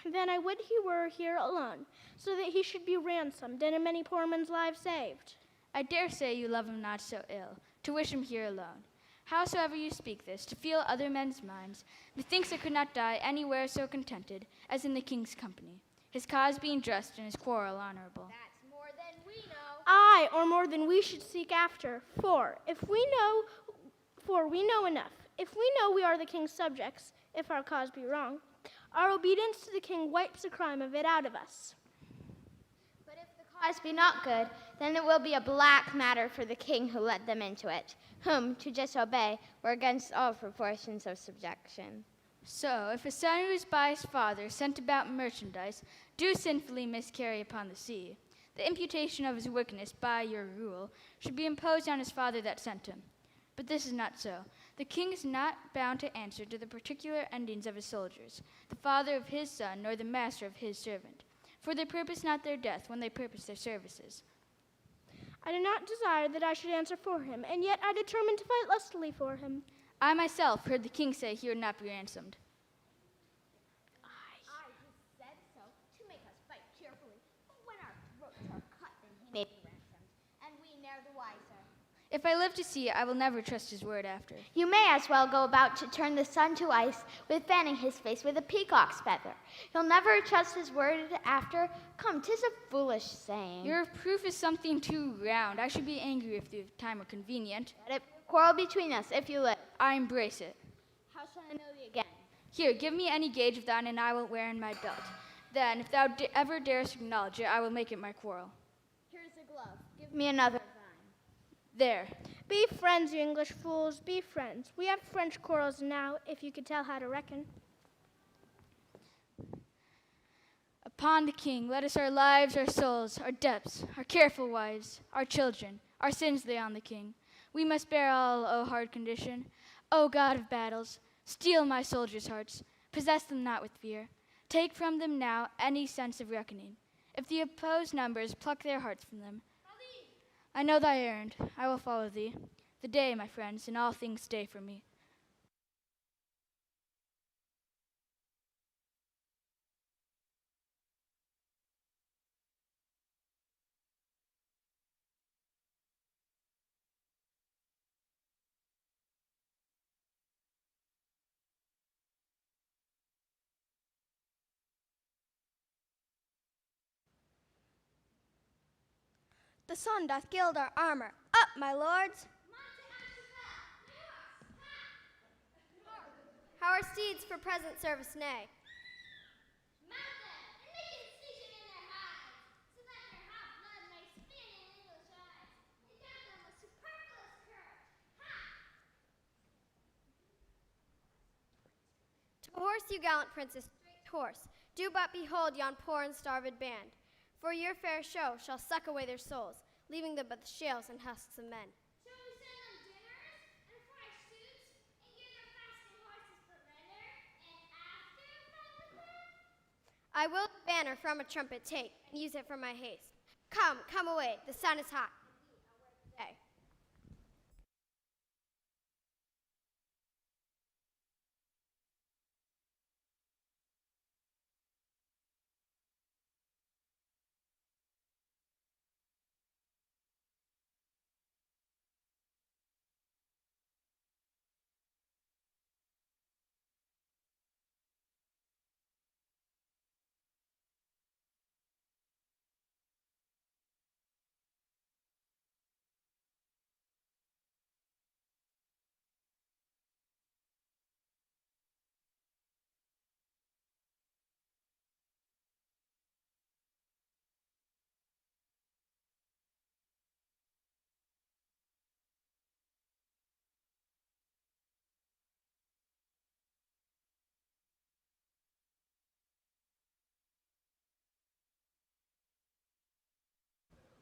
Then I would he were here alone, so that he should be ransomed, and a many poor men's lives saved. I dare say you love him not so ill, to wish him here alone. Howsoever you speak this, to feel other men's minds, methinks I could not die anywhere so contented as in the king's company, his cause being just and his quarrel honorable. That's more than we know. Aye, or more than we should seek after. For we know enough. If we know we are the king's subjects, if our cause be wrong, our obedience to the king wipes the crime of it out of us. But if the cause be not good, then it will be a black matter for the king who led them into it, whom, to disobey, were against all proportions of subjection. So, if a son who is by his father sent about merchandise do sinfully miscarry upon the sea, the imputation of his wickedness by your rule should be imposed on his father that sent him. But this is not so. The king is not bound to answer to the particular endings of his soldiers, the father of his son, nor the master of his servant. For they purpose not their death when they purpose their services. I do not desire that I should answer for him, and yet I determined to fight lustily for him. I myself heard the king say he would not be ransomed. He said so to make us fight cheerfully. But when our throats are cut, then he may be ransomed, and we ne'er the wiser. If I live to see it, I will never trust his word after. You may as well go about to turn the sun to ice with fanning his face with a peacock's feather. You'll never trust his word after. Come, 'tis a foolish saying. Your proof is something too round. I should be angry if the time were convenient. Let it quarrel between us if you live. I embrace it. How shall I know thee again? Here, give me any gauge of thine, and I will wear in my belt. Then, if thou ever darest acknowledge it, I will make it my quarrel. Here's a glove. Give me another. There. Be friends, you English fools, be friends. We have French quarrels now, if you could tell how to reckon. Upon the king, let us our lives, our souls, our debts, our careful wives, our children, our sins lay on the king. We must bear all, O hard condition. O God of battles, steel my soldiers' hearts, possess them not with fear. Take from them now any sense of reckoning. If the opposed numbers pluck their hearts from them, I know thy errand. I will follow thee. The day, my friends, and all things stay for me. The sun doth gild our armor. Up, my lords! How are steeds for present service, nay? Mount them, and make incision in their hides, so that their hot blood may spin in English eyes. Endow them with superfluous courage. Ha! To horse, you gallant princes, straight horse. Do but behold yon poor and starved band. For your fair show shall suck away their souls, leaving them but the shells and husks of men. Shall we send them dinners and fresh suits, and give their fasting horses provender, and after fight with them? I will the banner from a trumpet take, and use it for my haste. Come, come away, the sun is hot. Hey.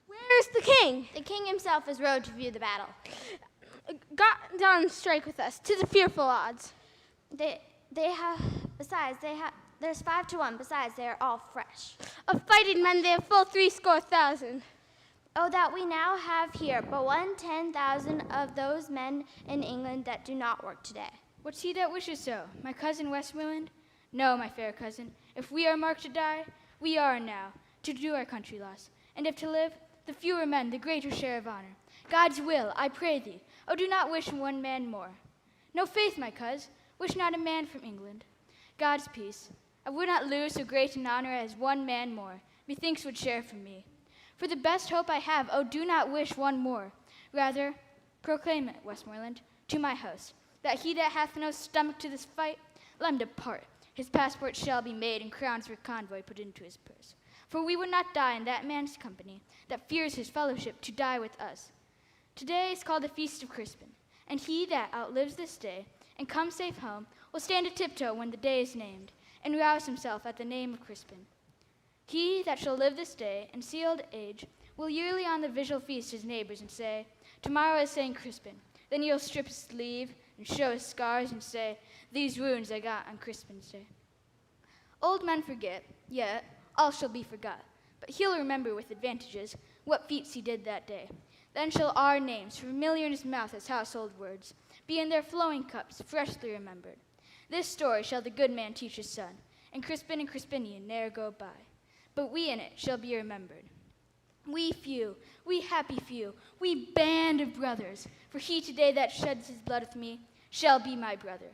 Where's the king? The king himself is rode to view the battle. Got down and strike with us, to the fearful odds. There's 5 to 1, besides they are all fresh. Of fighting men they have full 70,000. Oh, that we now have here but 110,000 of those men in England that do not work today. What's he that wishes so? My cousin Westmoreland? No, my fair cousin. If we are marked to die, we are now, to do our country loss. And if to live, the fewer men, the greater share of honor. God's will, I pray thee. Oh, do not wish one man more. No faith, my coz, wish not a man from England. God's peace, I would not lose so great an honor as one man more, methinks would share from me. For the best hope I have, oh, do not wish one more. Rather, proclaim it, Westmoreland, to my host, that he that hath no stomach to this fight, let him depart. His passport shall be made, and crowns for convoy put into his purse. For we would not die in that man's company, that fears his fellowship to die with us. Today is called the Feast of Crispin, and he that outlives this day, and comes safe home, will stand a tiptoe when the day is named, and rouse himself at the name of Crispin. He that shall live this day, and see old age, will yearly on the vigil feast his neighbors, and say, Tomorrow is St. Crispin. Then he'll strip his sleeve, and show his scars, and say, These wounds I got on Crispin's day. Old men forget, yet all shall be forgot. But he'll remember with advantages what feats he did that day. Then shall our names, familiar in his mouth as household words, be in their flowing cups, freshly remembered. This story shall the good man teach his son, and Crispin and Crispinian ne'er go by. But we in it shall be remembered. We few, we happy few, we band of brothers, for he today that sheds his blood with me shall be my brother.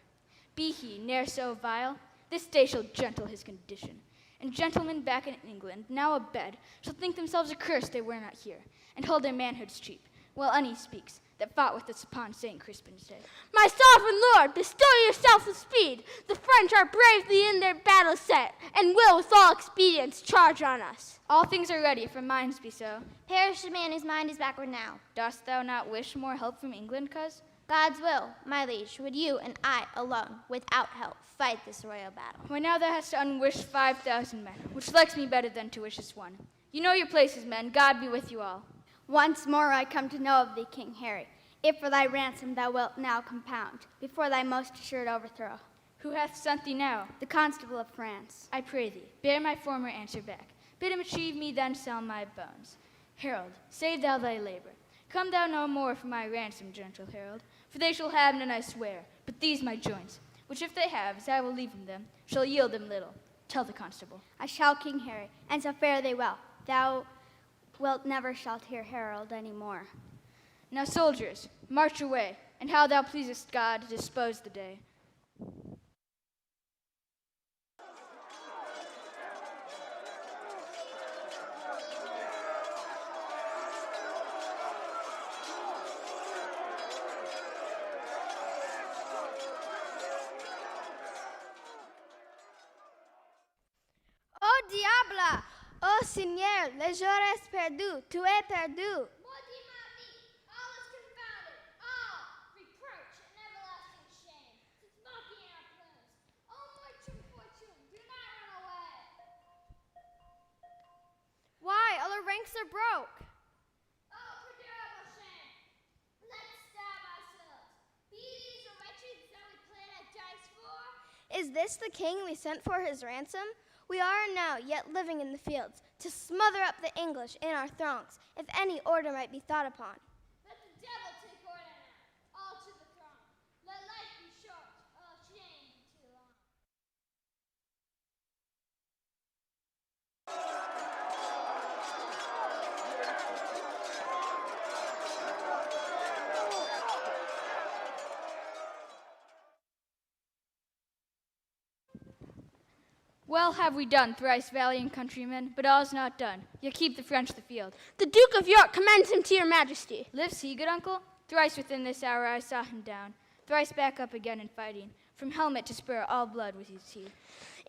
Be he ne'er so vile, this day shall gentle his condition. And gentlemen back in England, now abed, shall think themselves accursed they were not here, and hold their manhoods cheap, while any speaks that fought with us upon St. Crispin's day. My sovereign lord, bestow yourself with speed. The French are bravely in their battle set, and will with all expedients charge on us. All things are ready, for minds be so. Perish the man whose mind is backward now. Dost thou not wish more help from England, coz? God's will, my liege, would you and I alone, without help, fight this royal battle. Why now thou hast to unwish 5,000 men, which likes me better than to wish this one. You know your places, men. God be with you all. Once more I come to know of thee, King Harry, if for thy ransom thou wilt now compound, before thy most assured overthrow. Who hath sent thee now? The Constable of France. I pray thee, bear my former answer back. Bid him achieve me, then sell my bones. Herald, save thou thy labor. Come thou no more for my ransom, gentle herald, for they shall have none, I swear, but these my joints, which if they have, as I will leave them, shall yield them little. Tell the constable. I shall, King Harry, and so fare thee well. Thou wilt never shalt hear herald any more. Now, soldiers, march away, and how thou pleasest God, dispose the day. Oh diable! Oh Seigneur, le jour est perdu, tu es perdu. Maudit ma vie, all is confounded, all reproach and everlasting shame, since mocking our plumes. Oh my true fortune, do not run away. Why, all our ranks are broke. Oh, perdurable shame, let's stab ourselves. Be these the wretches that we played at dice for? Is this the king we sent for his ransom? We are now yet living in the fields, to smother up the English in our throngs, if any order might be thought upon. Let the devil take order now, all to the throng. Let life be short, all shame be too long. Well have we done, thrice valiant countrymen, but all is not done. Yet keep the French the field. The Duke of York commends him to your majesty. Lives he, good uncle? Thrice within this hour I saw him down, thrice back up again in fighting. From helmet to spur all blood was his he.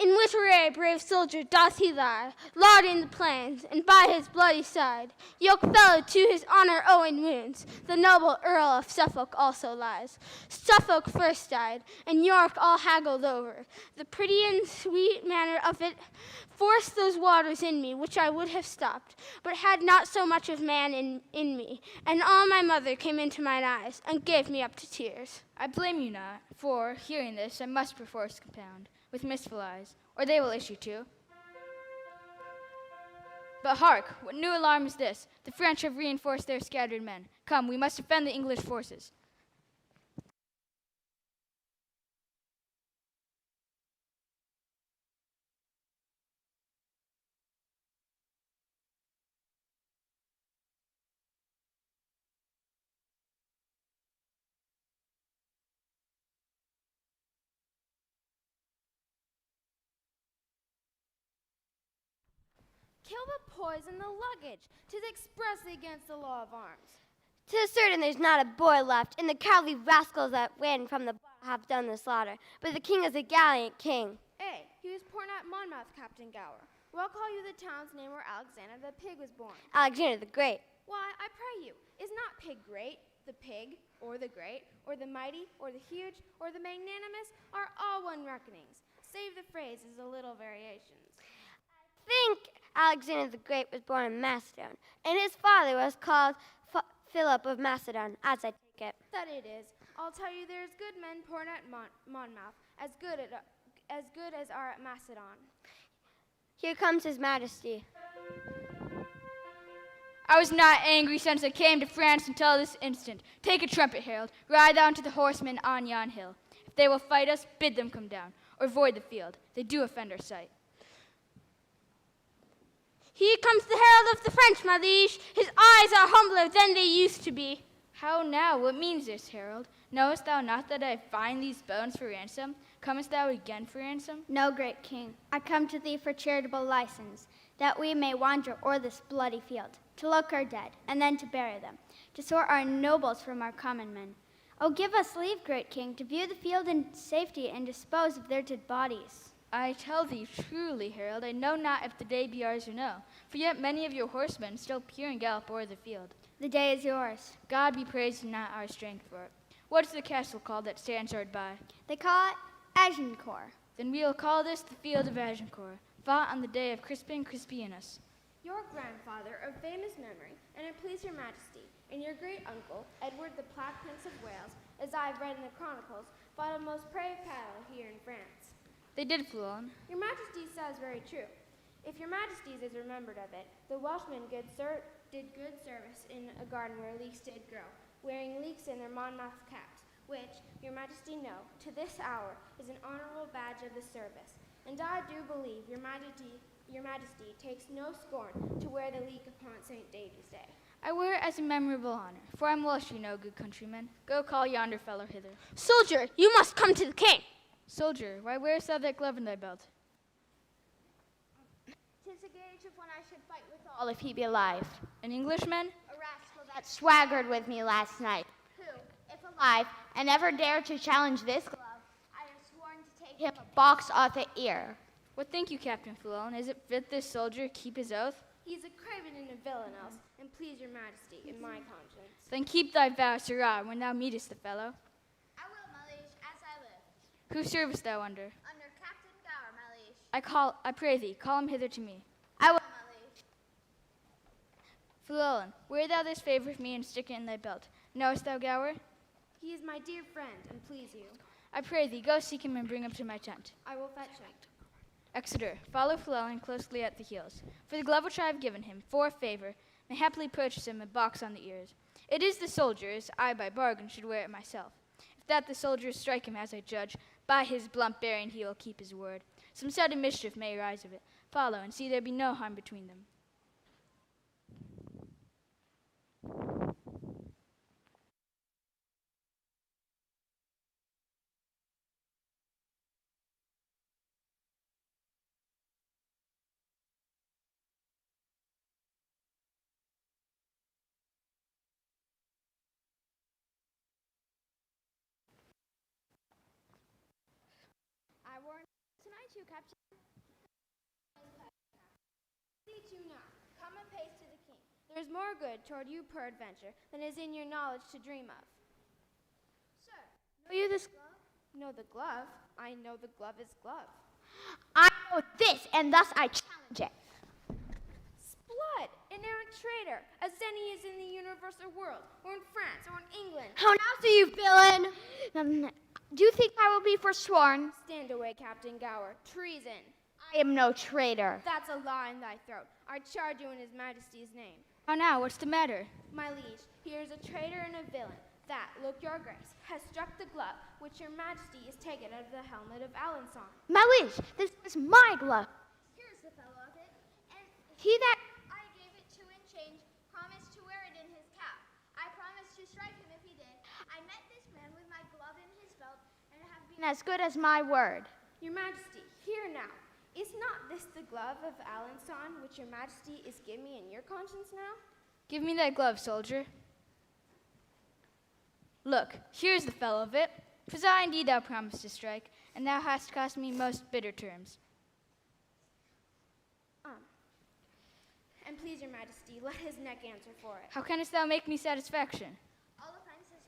In which array brave soldier doth he lie, lauding the plains, and by his bloody side, York fellow to his honor owing wounds, the noble Earl of Suffolk also lies. Suffolk first died, and York all haggled over. The pretty and sweet manner of it forced those waters in me, which I would have stopped, but had not so much of man in me, and all my mother came into mine eyes, and gave me up to tears. I blame you not, for, hearing this, I must perforce compound with mistful eyes, or they will issue too. But hark, what new alarm is this? The French have reinforced their scattered men. Come, we must defend the English forces. Kill the poison, the luggage. 'Tis expressly against the law of arms. 'Tis certain there's not a boy left, and the cowardly rascals that ran from the have done the slaughter. But the king is a gallant king. He was born at Monmouth, Captain Gower. Well call you the town's name where Alexander the pig was born. Alexander the Great. Why, I pray you, is not pig great? The pig, or the great, or the mighty, or the huge, or the magnanimous, are all one reckonings, save the phrase is a little variations. I think Alexander the Great was born in Macedon, and his father was called Philip of Macedon, as I take it. That it is. I'll tell you there's good men born at Monmouth, as good as are at Macedon. Here comes his majesty. I was not angry since I came to France until this instant. Take a trumpet, herald. Ride down to the horsemen on yon hill. If they will fight us, bid them come down, or void the field. They do offend our sight. Here comes the herald of the French, my liege. His eyes are humbler than they used to be. How now? What means this, herald? Knowest thou not that I find these bones for ransom? Comest thou again for ransom? No, great king, I come to thee for charitable license, that we may wander o'er this bloody field, to look our dead, and then to bury them, to sort our nobles from our common men. Oh, give us leave, great king, to view the field in safety and dispose of their dead bodies. I tell thee truly, herald, I know not if the day be ours or no, for yet many of your horsemen still peer and gallop o'er the field. The day is yours. God be praised and not our strength for it. What is the castle called that stands hard by? They call it Agincourt. Then we'll call this the field of Agincourt, fought on the day of Crispin Crispinus. Your grandfather, of famous memory, and it please your majesty, and your great uncle, Edward the Black Prince of Wales, as I have read in the chronicles, fought a most brave battle here in France. They did, Fluon. Your majesty says very true. If your majesties is remembered of it, the Welshmen did good service in a garden where leeks did grow, wearing leeks in their Monmouth caps, which, your majesty know, to this hour is an honorable badge of the service. And I do believe your majesty takes no scorn to wear the leek upon St. David's Day. I wear it as a memorable honor, for I'm Welsh, you know, good countrymen. Go call yonder fellow hither. Soldier, you must come to the king. Soldier, why wearest thou that glove in thy belt? 'Tis a gage of when I should fight withal if he be alive. An Englishman? A rascal that swaggered with me last night, who, if alive, and ever dared to challenge this glove, I have sworn to take him a box off the ear. What think you, Captain Fluon? Is it fit this soldier keep his oath? He is a craven and a villain else, and please your majesty, in my conscience. Then keep thy vow, sirrah, when thou meetest the fellow. I will, my liege, as I live. Who servest thou under? Under Captain Gower, my liege. I pray thee, call him hither to me. I will, my liege. Fluon, wear thou this favor with me and stick it in thy belt. Knowest thou Gower? He is my dear friend, and please you. I pray thee, go seek him and bring him to my tent. I will fetch him. Exeter, follow Llewellyn closely at the heels. For the glove which I have given him, for favor, may happily purchase him a box on the ears. It is the soldier's, I by bargain should wear it myself. If that the soldiers strike him as I judge, by his blunt bearing he will keep his word. Some sudden mischief may arise of it. Follow, and see there be no harm between them. I warn tonight, you, Captain. See to now. Come apace to the king. There is more good toward you, peradventure, than is in your knowledge to dream of. Sir, know you this glove? Know the glove? I know the glove is glove. I know this, and thus I challenge it. Blood, an errant traitor, as any is in the universal world, or in France, or in England. How now, see you, villain? Do you think I will be forsworn? Stand away, Captain Gower. Treason. I am no traitor. That's a lie in thy throat. I charge you in his majesty's name. How now, what's the matter? My liege, here is a traitor and a villain, that, look your grace, has struck the glove which your majesty is taken out of the helmet of Alençon. My liege, this is my glove. Here's the fellow of it, and He that I gave it to in change promised to wear it in his cap. I promised to strike him if he did. I met this man with my glove in his belt, and have been as good as my word. Your majesty, hear now. Is not this the glove of Alençon which your majesty is giving me in your conscience now? Give me that glove, soldier. Look, here's the fellow of it. 'Twas I indeed thou promised to strike, and thou hast cost me most bitter terms. And please your majesty, let his neck answer for it. How canst thou make me satisfaction? all offenses,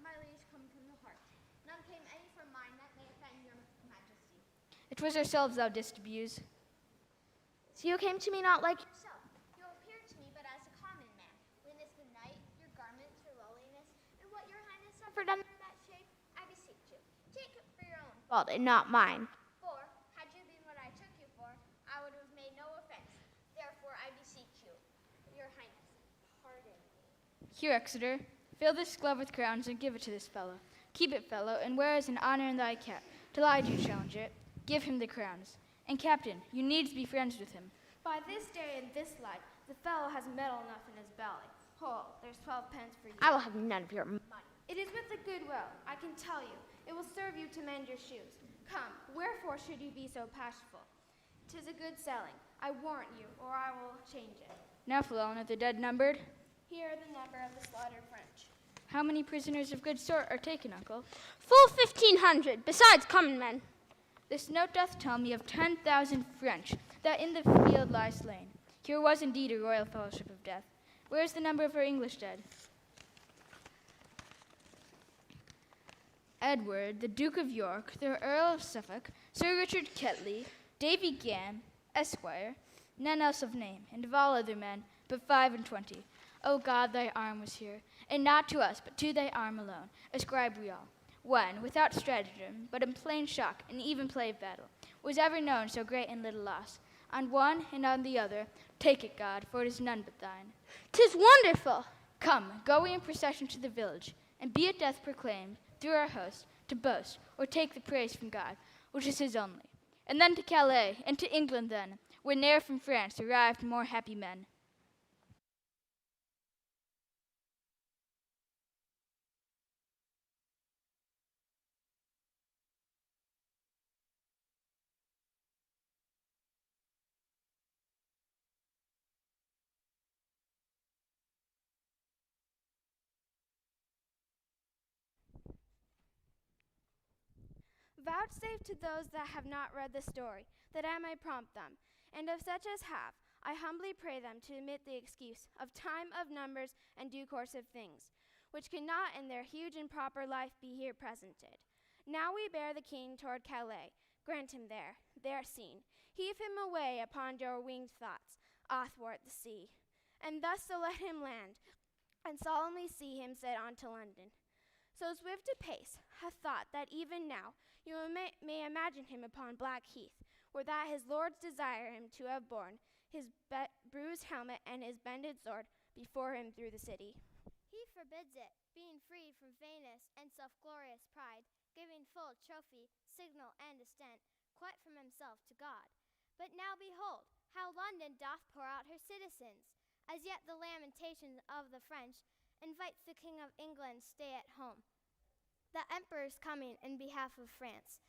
my liege, come from the heart. None came any from mine that may offend your majesty. It was ourselves thou didst abuse. So you came to me not like Yourself, you appeared to me but as a common man. Witness the night, your garments, your lowliness, and what your highness suffered under that shape, I beseech you. Take it for your own fault and not mine. For, had you been what I took you for, I would have made no offense. Therefore, I beseech you, your highness, pardon me. Here, Exeter, fill this glove with crowns and give it to this fellow. Keep it, fellow, and wear as an honor in thy cap, till I do challenge it. Give him the crowns. And, Captain, you needs be friends with him. By this day and this light, the fellow has metal enough in his belly. Hold, there's 12 pence for you. I will have none of your money. It is with a good will, I can tell you. It will serve you to mend your shoes. Come, wherefore should you be so bashful? 'Tis a good selling. I warrant you, or I will change it. Now, Llewellyn, are the dead numbered? Here are the number of the slaughtered French. How many prisoners of good sort are taken, uncle? Full 1,500, besides common men. This note doth tell me of 10,000 French that in the field lie slain. Here was indeed a royal fellowship of death. Where is the number of our English dead? Edward, the Duke of York, the Earl of Suffolk, Sir Richard Ketley, Davy Gam, Esquire, none else of name, and of all other men, but 25. O God, thy arm was here, and not to us, but to thy arm alone, ascribe we all. When, without stratagem, but in plain shock and even play of battle, was ever known so great and little loss. On one and on the other, take it, God, for it is none but thine. 'Tis wonderful. Come, go we in procession to the village, and be at death proclaimed, through our host, to boast, or take the praise from God, which is his only. And then to Calais, and to England then, where ne'er from France arrived more happy men. Vouchsafe to those that have not read the story, that I may prompt them, and of such as have, I humbly pray them to admit the excuse of time, of numbers, and due course of things, which cannot in their huge and proper life be here presented. Now we bear the king toward Calais, grant him there seen, heave him away upon your winged thoughts, athwart the sea, and thus so let him land, and solemnly see him set on to London. So swift a pace hath thought that even now you may imagine him upon Black Heath, where that his lords desire him to have borne his bruised helmet and his bended sword before him through the city. He forbids it, being freed from vainness and self-glorious pride, giving full trophy, signal, and assent, quite from himself to God. But now behold, how London doth pour out her citizens. As yet the lamentation of the French invites the King of England stay at home. The Emperor's coming in behalf of France,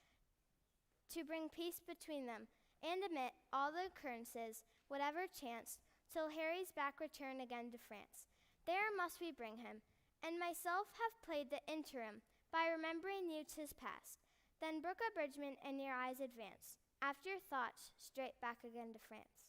to bring peace between them, and amid all the occurrences, whatever chanced, till Harry's back return again to France. There must we bring him, and myself have played the interim, by remembering you 'tis past. Then brook abridgment and your eyes advance, after thoughts straight back again to France.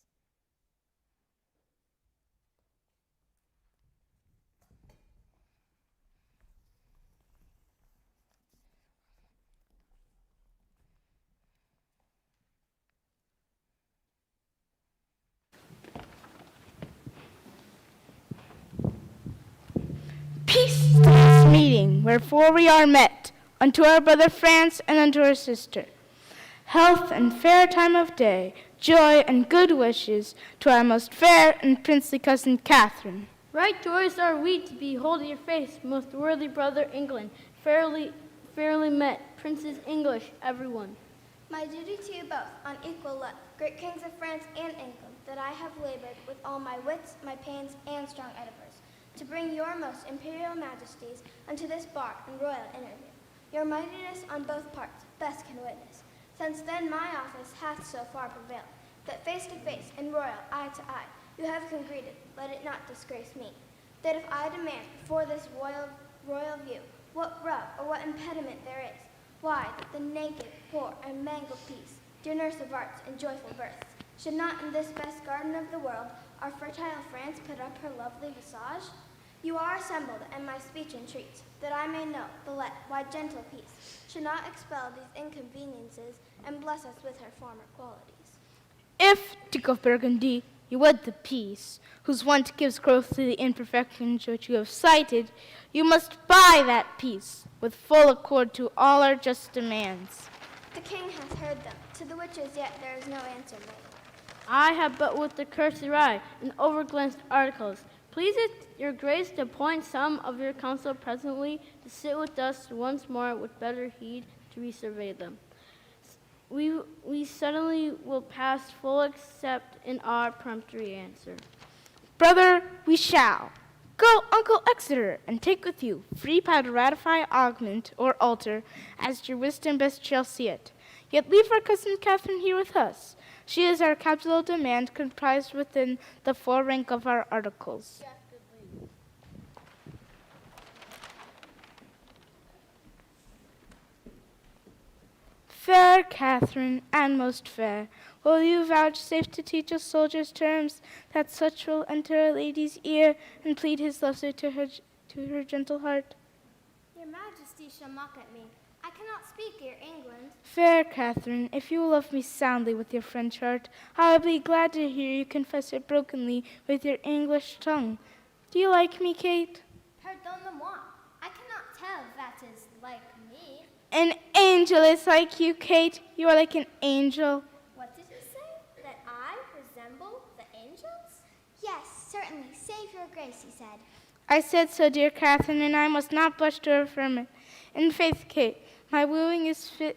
Peace to this meeting, wherefore we are met, unto our brother France and unto our sister. Health and fair time of day, joy and good wishes to our most fair and princely cousin Catherine. Right joyous are we to behold your face, most worthy brother England, fairly met, princes English, everyone. My duty to you both, on equal let, great kings of France and England, that I have labored with all my wits, my pains, and strong endeavors, to bring your most imperial majesties unto this bar and royal interview. Your mightiness on both parts best can witness. Since then my office hath so far prevailed, that face to face and royal eye to eye, you have congregated, let it not disgrace me. That if I demand before this royal view, what rub or what impediment there is, why, that the naked, poor, and mangled peace, dear nurse of arts and joyful births, should not in this best garden of the world our fertile France put up her lovely visage? You are assembled, and my speech entreats, that I may know the let why gentle peace should not expel these inconveniences and bless us with her former qualities. If, Duke of Burgundy, you wed the peace, whose want gives growth to the imperfections which you have cited, you must buy that peace with full accord to all our just demands. The king hath heard them, to the which as yet there is no answer made. I have but with the cursory and overglanced articles. Please it your grace to appoint some of your council presently to sit with us once more with better heed to resurvey them. We suddenly will pass full accept in our peremptory answer. Brother, we shall. Go, Uncle Exeter, and take with you free power to ratify, augment, or alter, as your wisdom best shall see it. Yet leave our cousin Catherine here with us. She is our capital demand, comprised within the full rank of our articles. Fair Catherine, and most fair, will you vouchsafe to teach us soldiers' terms, that such will enter a lady's ear, and plead his love so to her gentle heart? Your majesty shall mock at me. I cannot speak your England. Fair Catherine, if you will love me soundly with your French heart, I will be glad to hear you confess it brokenly with your English tongue. Do you like me, Kate? Pardonnez-moi. I cannot tell if that is like me. An angel is like you, Kate. You are like an angel. What did you say? That I resemble the angels? Yes, certainly. Save your grace, he said. I said so, dear Catherine, and I must not blush to affirm it. In faith, Kate, my wooing is fit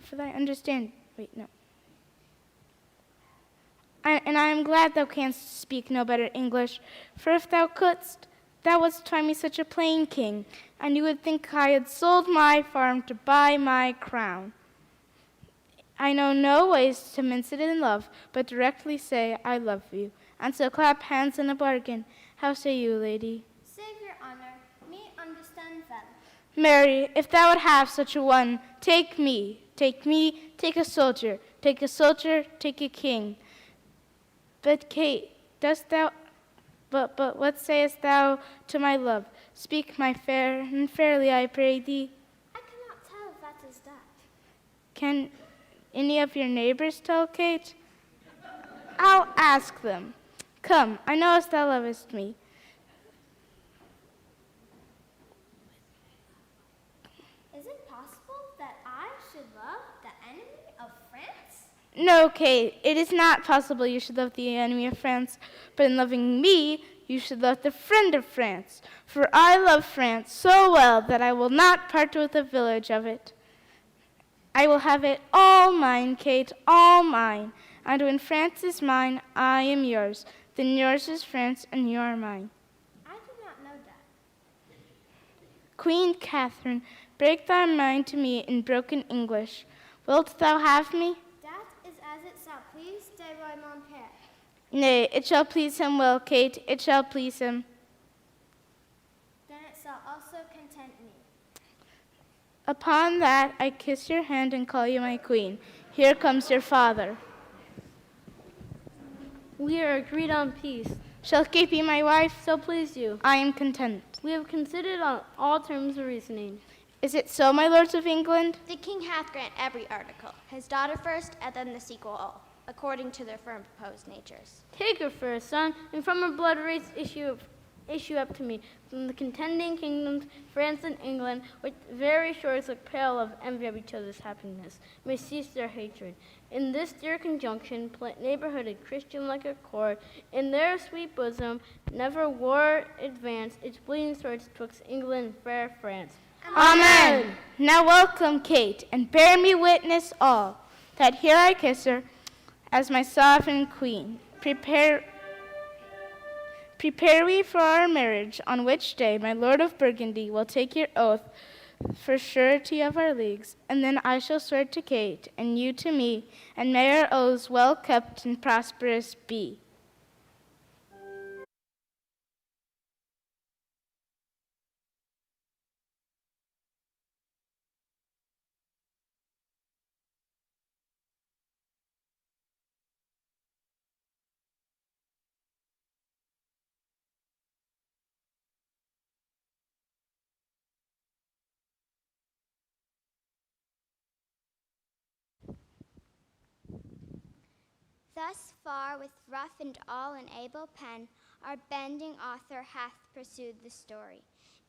for thy understanding. Wait, no. And I am glad thou canst speak no better English, for if thou couldst, thou wouldst find me such a plain king, and you would think I had sold my farm to buy my crown. I know no ways to mince it in love, but directly say I love you, and so clap hands in a bargain. How say you, lady? Save your honor. Me understand them. Mary, if thou would have such a one, take me, take a soldier, take a king. But Kate, but what sayest thou to my love? Speak, my fair, and fairly I pray thee. I cannot tell if that is that. Can any of your neighbors tell, Kate? I'll ask them. Come, I know as thou lovest me. No, Kate, it is not possible you should love the enemy of France, but in loving me, you should love the friend of France. For I love France so well that I will not part with a village of it. I will have it all mine, Kate, all mine. And when France is mine, I am yours. Then yours is France, and you are mine. I did not know that. Queen Catherine, break thy mind to me in broken English. Wilt thou have me? That is as it shall please de roi mon père. Nay, it shall please him well, Kate, it shall please him. Then it shall also content me. Upon that I kiss your hand and call you my queen. Here comes your father. We are agreed on peace. Shall Kate be my wife? So please you. I am content. We have considered on all terms of reasoning. Is it so, my lords of England? The king hath grant every article, his daughter first, and then the sequel all, according to their firm proposed natures. Take her for a son, and from her blood race issue up to me, from the contending kingdoms, France and England, which very shores look pale of envy of each other's happiness, may cease their hatred. In this dear conjunction, neighborhood and Christian like accord, in their sweet bosom, never war advance its bleeding swords twixt England and fair France. Amen. Now welcome, Kate, and bear me witness all, that here I kiss her as my sovereign queen. Prepare we for our marriage, on which day my lord of Burgundy will take your oath for surety of our leagues, and then I shall swear to Kate, and you to me, and may our oaths well kept and prosperous be. Thus far with rough and all an able pen, our bending author hath pursued the story.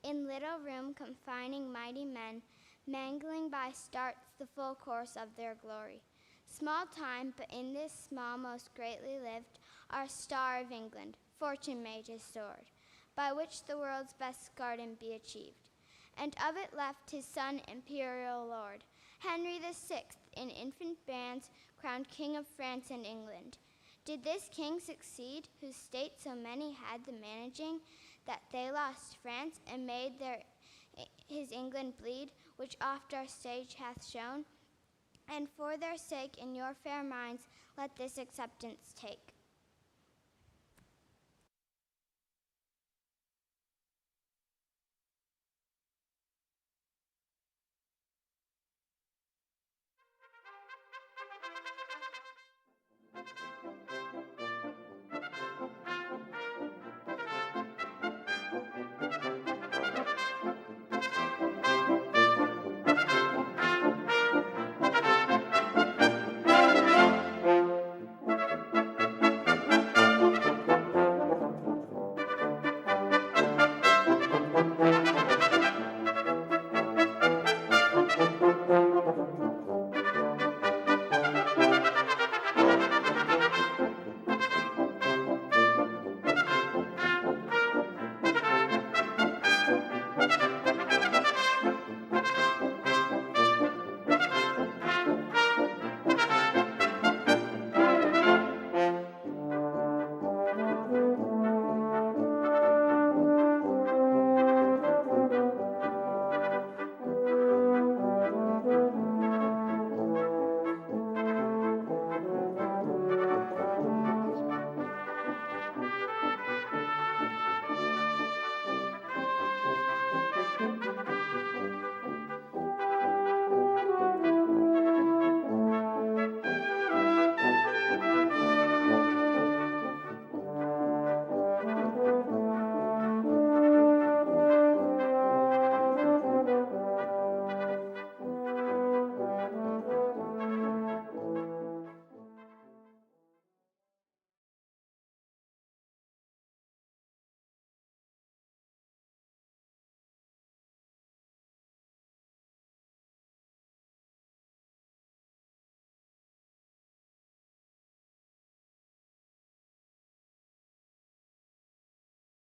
In little room confining mighty men, mangling by starts the full course of their glory. Small time, but in this small most greatly lived, our star of England, fortune made his sword, by which the world's best garden be achieved. And of it left his son imperial lord, Henry VI, in infant bands, crowned King of France and England. Did this king succeed, whose state so many had the managing, that they lost France and made his England bleed, which oft our sage hath shown? And for their sake in your fair minds let this acceptance take.